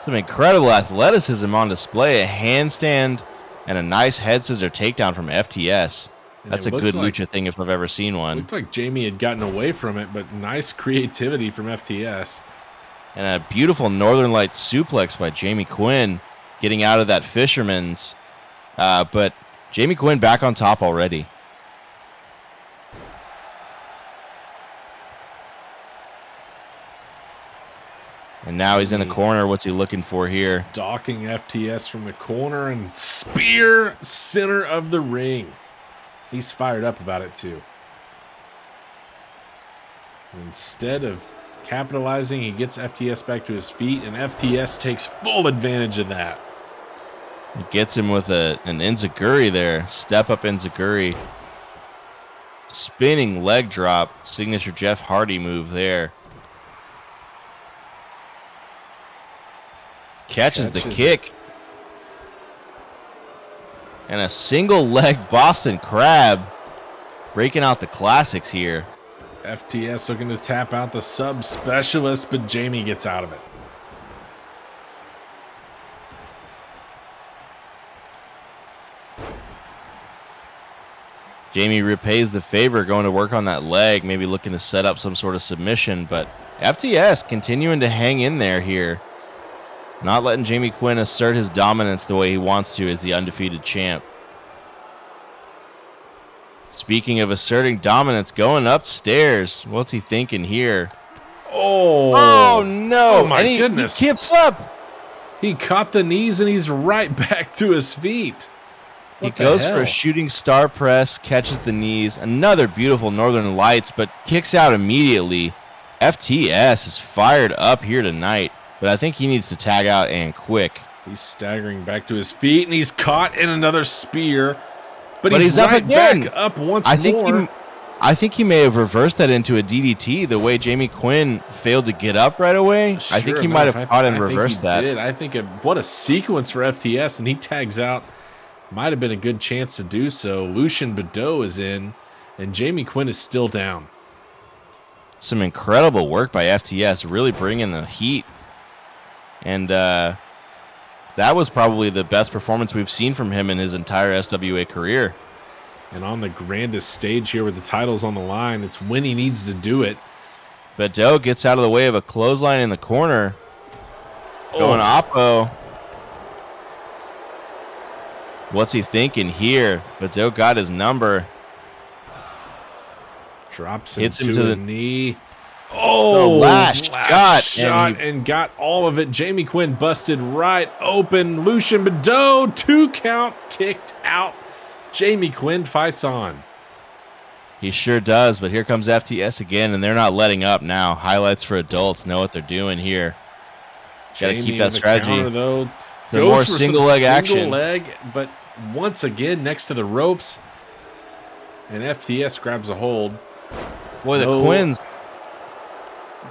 Some incredible athleticism on display. A handstand and a nice head scissor takedown from FTS. That's a good lucha thing if I've ever seen one. Looked like Jamie had gotten away from it, but nice creativity from FTS. And a beautiful Northern Lights suplex by Jamie Quinn, getting out of that fisherman's. But Jamie Quinn back on top already. And now he's in the corner. What's he looking for here? Stalking FTS from the corner and spear center of the ring. He's fired up about it too. Instead of capitalizing, he gets FTS back to his feet, and FTS takes full advantage of that. He gets him with an enziguri there. Step up enziguri. Spinning leg drop. Signature Jeff Hardy move there. Catches the kick. And a single leg Boston Crab. Breaking out the classics here. FTS looking to tap out the sub specialist, but Jamie gets out of it. Jamie repays the favor, going to work on that leg, maybe looking to set up some sort of submission, but FTS continuing to hang in there here. Not letting Jamie Quinn assert his dominance the way he wants to as the undefeated champ. Speaking of asserting dominance, going upstairs. What's he thinking here? Oh no. Oh, my and goodness. He kips up. He caught the knees, and he's right back to his feet. He goes for a shooting star press, catches the knees. Another beautiful Northern Lights, but kicks out immediately. FTS is fired up here tonight, but I think he needs to tag out and quick. He's staggering back to his feet, and he's caught in another spear. But he's up right again. Back up once more. I think he may have reversed that into a DDT the way Jamie Quinn failed to get up right away. Sure I think he might have caught and reversed that. Did. I think what a sequence for FTS, and he tags out. Might have been a good chance to do so. Lucian Badeau is in, and Jamie Quinn is still down. Some incredible work by FTS, really bringing the heat. And that was probably the best performance we've seen from him in his entire SWA career. And on the grandest stage here with the titles on the line, it's when he needs to do it. Badeau gets out of the way of a clothesline in the corner. Going Oppo. What's he thinking here? Badeau got his number. Drops him Hits him to to the knee. Oh, last shot. And got all of it. Jamie Quinn busted right open. Lucian Badeau, 2 count, kicked out. Jamie Quinn fights on. He sure does, but here comes FTS again, and they're not letting up now. Highlights for adults know what they're doing here. Got to keep that strategy. Counter, though, Some more single leg action. But once again next to the ropes, and FTS grabs a hold. Boy, the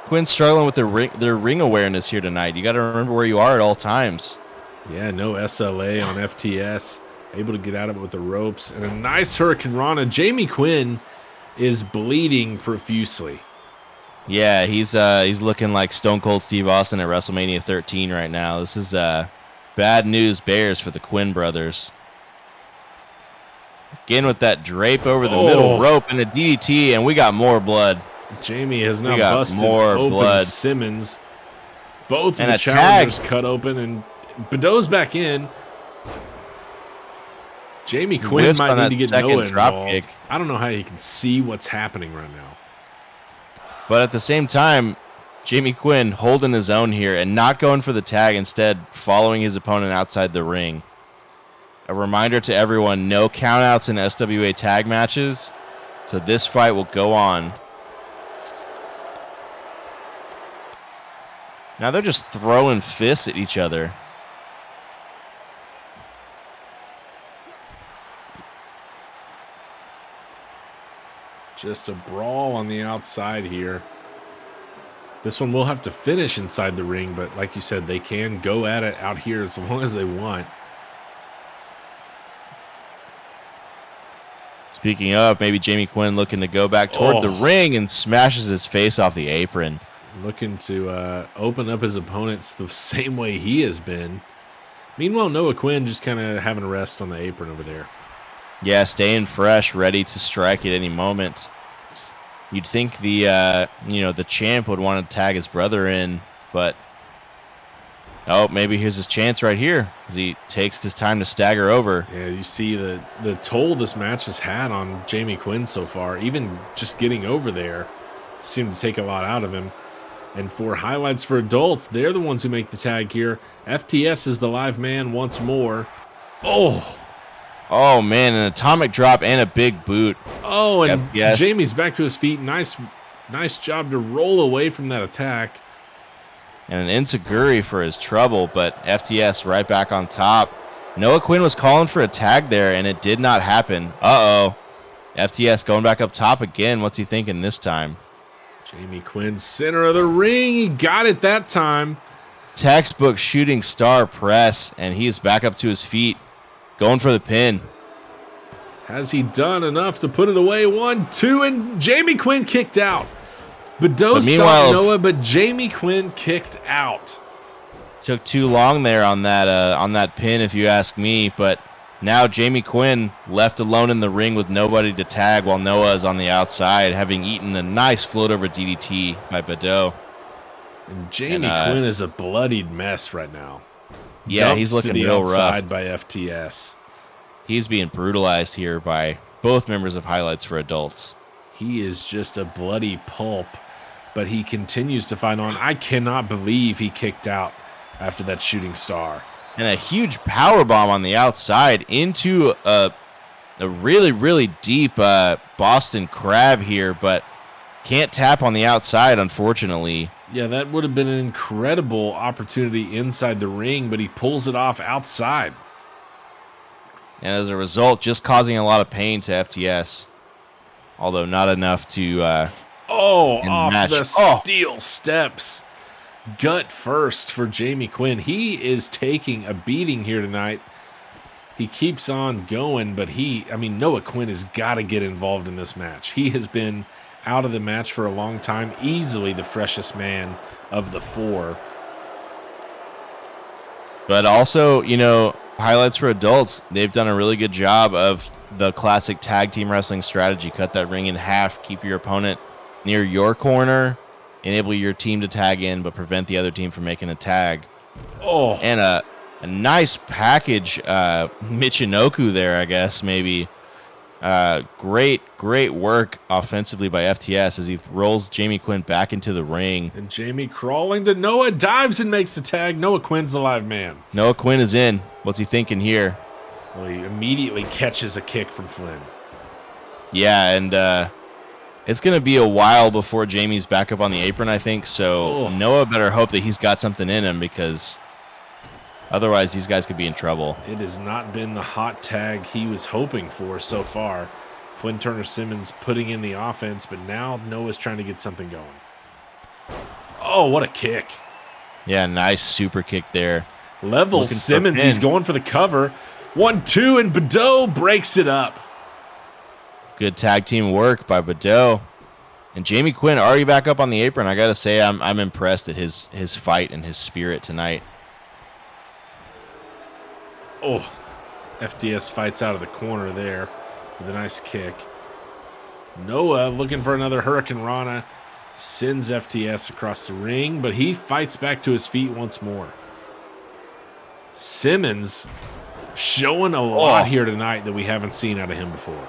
Quinn's struggling with their ring awareness here tonight. You got to remember where you are at all times. Yeah, no SLA on FTS. Able to get out of it with the ropes. And a nice Hurricane Rana. Jamie Quinn is bleeding profusely. Yeah, he's looking like Stone Cold Steve Austin at WrestleMania 13 right now. This is bad news bears for the Quinn brothers. Again with that drape over the middle rope and a DDT, and we got more blood. Jamie has now got busted more open blood. Simmons. Both of And the a challengers tag. cut open, and Badeau's back in. Jamie Quinn Whiffs might on need that to get second Noah drop involved. kick. I don't know how he can see what's happening right now. But at the same time, Jamie Quinn holding his own here and not going for the tag, instead following his opponent outside the ring. A reminder to everyone, no countouts in SWA tag matches, so this fight will go on. Now they're just throwing fists at each other. Just a brawl on the outside here. This one will have to finish inside the ring, but like you said, they can go at it out here as long as they want. Speaking of, maybe Jamie Quinn looking to go back toward the ring and smashes his face off the apron. Looking to open up his opponents the same way he has been. Meanwhile, Noah Quinn just kind of having a rest on the apron over there. Yeah, staying fresh, ready to strike at any moment. You'd think the champ would want to tag his brother in, but maybe here's his chance right here as he takes his time to stagger over. Yeah, you see the toll this match has had on Jamie Quinn so far. Even just getting over there seemed to take a lot out of him. And for highlights for adults, they're the ones who make the tag here. FTS is the live man once more. Oh, man, an atomic drop and a big boot. Oh, and yes. Jamie's back to his feet. Nice job to roll away from that attack. And an enziguri for his trouble, but FTS right back on top. Noah Quinn was calling for a tag there, and it did not happen. Uh-oh. FTS going back up top again. What's he thinking this time? Jamie Quinn, center of the ring. He got it that time. Textbook shooting star press, and he is back up to his feet, going for the pin. Has he done enough to put it away? 1, 2, and Jamie Quinn kicked out. Badeau stopped Noah, but Jamie Quinn kicked out. Took too long there on that pin, if you ask me, but now Jamie Quinn left alone in the ring with nobody to tag while Noah is on the outside, having eaten a nice float over DDT by Badeau. And Jamie Quinn is a bloodied mess right now. Yeah, Dumped he's looking to the real outside rough. by FTS. He's being brutalized here by both members of Highlights for Adults. He is just a bloody pulp, but he continues to fight on. I cannot believe he kicked out after that shooting star. And a huge power bomb on the outside into a really, really deep Boston Crab here, but can't tap on the outside, unfortunately. Yeah, that would have been an incredible opportunity inside the ring, but he pulls it off outside. And as a result, just causing a lot of pain to FTS. Although not enough to off match. the steel steps. Gut first for Jamie Quinn. He is taking a beating here tonight. He keeps on going, but Noah Quinn has got to get involved in this match. He has been out of the match for a long time. Easily the freshest man of the four. But also, Highlights for Adults, they've done a really good job of the classic tag team wrestling strategy. Cut that ring in half, keep your opponent near your corner, enable your team to tag in, but prevent the other team from making a tag. And a nice package, Michinoku there, I guess, maybe. Great work offensively by FTS as he rolls Jamie Quinn back into the ring. And Jamie crawling to Noah, dives and makes the tag. Noah Quinn's the live man. Noah Quinn is in. What's he thinking here? Well, he immediately catches a kick from Flynn. Yeah, and it's going to be a while before Jamie's back up on the apron, I think. So Noah better hope that he's got something in him, because otherwise these guys could be in trouble. It has not been the hot tag he was hoping for so far. Flynn Turner Simmons putting in the offense, but now Noah's trying to get something going. Oh, what a kick. Yeah, nice super kick there. Levels Simmons. He's going for the cover. 1, 2, and Badeau breaks it up. Good tag team work by Badeau. And Jamie Quinn already back up on the apron. I gotta say, I'm impressed at his fight and his spirit tonight. Oh, FDS fights out of the corner there with a nice kick. Noah looking for another Hurricane Rana. Sends FTS across the ring, but he fights back to his feet once more. Simmons showing a lot here tonight that we haven't seen out of him before.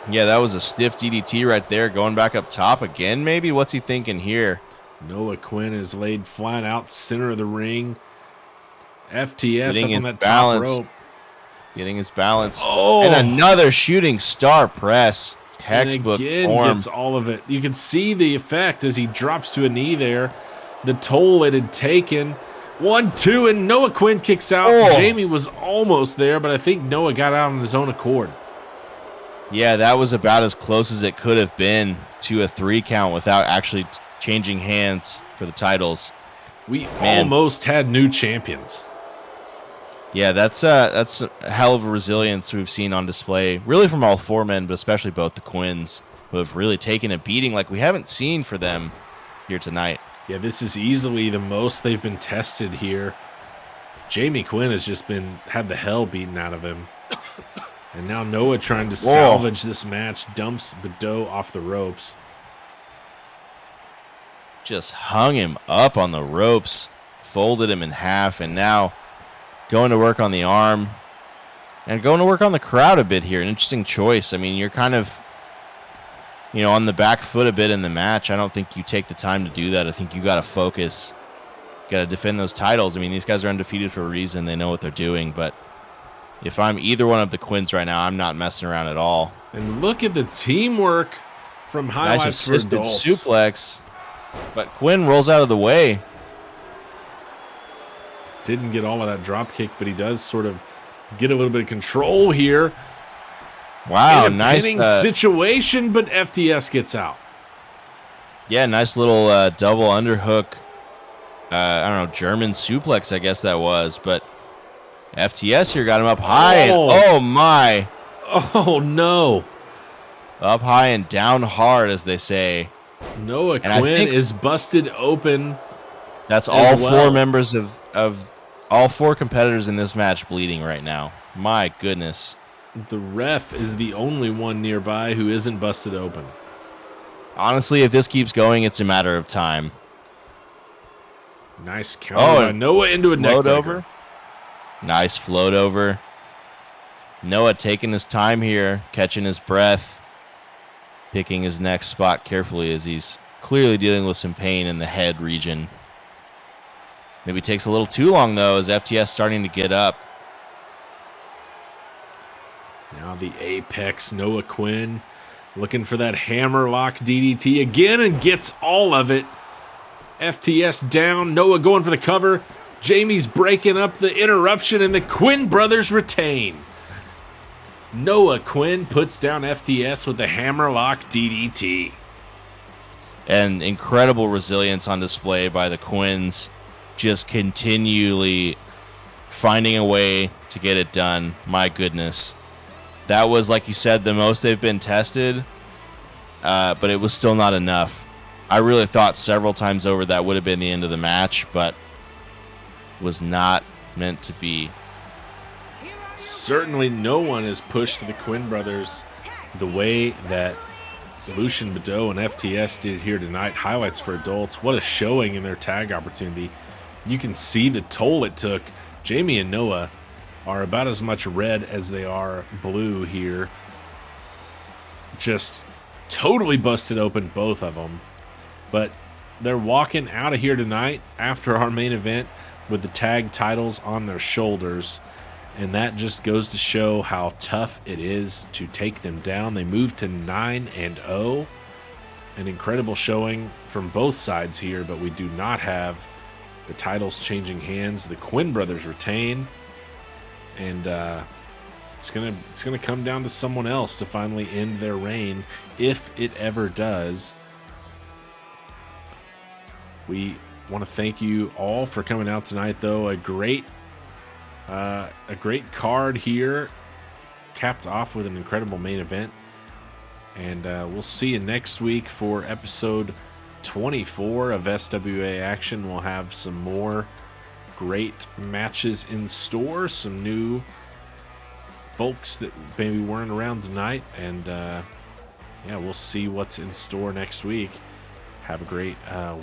Yeah, that was a stiff DDT right there. Going back up top again, maybe? What's he thinking here? Noah Quinn is laid flat out center of the ring. FTS Getting up on his that balance. top rope. Getting his balance. Oh! And another shooting star press. Textbook and again form. gets all of it. You can see the effect as he drops to a knee there. The toll it had taken. 1-2, and Noah Quinn kicks out. Oh. Jamie was almost there, but I think Noah got out on his own accord. Yeah, that was about as close as it could have been to a 3 count without actually changing hands for the titles. We almost had new champions. Yeah, that's a hell of a resilience we've seen on display, really from all 4 men, but especially both the Quins, who have really taken a beating like we haven't seen for them here tonight. Yeah, this is easily the most they've been tested here. Jamie Quinn has just had the hell beaten out of him. And now Noah trying to salvage this match, dumps Badeau off the ropes. Just hung him up on the ropes, folded him in half, and now going to work on the arm and going to work on the crowd a bit here. An interesting choice. I mean, you're kind of, on the back foot a bit in the match. I don't think you take the time to do that. I think you got to focus, got to defend those titles. I mean, these guys are undefeated for a reason. They know what they're doing, but if I'm either one of the Quins right now, I'm not messing around at all. And look at the teamwork from Highlights nice for assisted Adults. suplex, but Quinn rolls out of the way. Didn't get all of that drop kick, but he does sort of get a little bit of control here. Wow, in a nice pinning situation, but FTS gets out. Yeah, nice little double underhook. I don't know, German suplex, I guess that was, but FTS here got him up high. And, oh my! Oh no! Up high and down hard, as they say. Noah Quinn is busted open. That's all 4 members of all 4 competitors in this match bleeding right now. My goodness. The ref is the only one nearby who isn't busted open. Honestly, if this keeps going, it's a matter of time. Nice counter by Noah into a neck over. Nice float over. Noah taking his time here, catching his breath, picking his next spot carefully as he's clearly dealing with some pain in the head region. Maybe takes a little too long, though, as FTS starting to get up. Now the apex, Noah Quinn, looking for that hammerlock DDT again and gets all of it. FTS down, Noah going for the cover. Jamie's breaking up the interruption, and the Quinn brothers retain. Noah Quinn puts down FTS with the hammerlock DDT. And incredible resilience on display by the Quins, just continually finding a way to get it done. My goodness. That was, like you said, the most they've been tested, but it was still not enough. I really thought several times over that would have been the end of the match, but was not meant to be. Certainly no one has pushed the Quinn brothers the way that Lucian Badeau and FTS did here tonight. Highlights for Adults. What a showing in their tag opportunity. You can see the toll it took. Jamie and Noah are about as much red as they are blue here. Just totally busted open, both of them. But they're walking out of here tonight after our main event with the tag titles on their shoulders. And that just goes to show how tough it is to take them down. They moved to 9-0. An incredible showing from both sides here, but we do not have the titles changing hands. The Quinn brothers retain. And it's gonna come down to someone else to finally end their reign, if it ever does. We want to thank you all for coming out tonight, though. A great card here, capped off with an incredible main event. And we'll see you next week for episode 24 of SWA Action. We'll have some more great matches in store, some new folks that maybe weren't around tonight, and yeah, we'll see what's in store next week. Have a great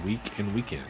week and weekend.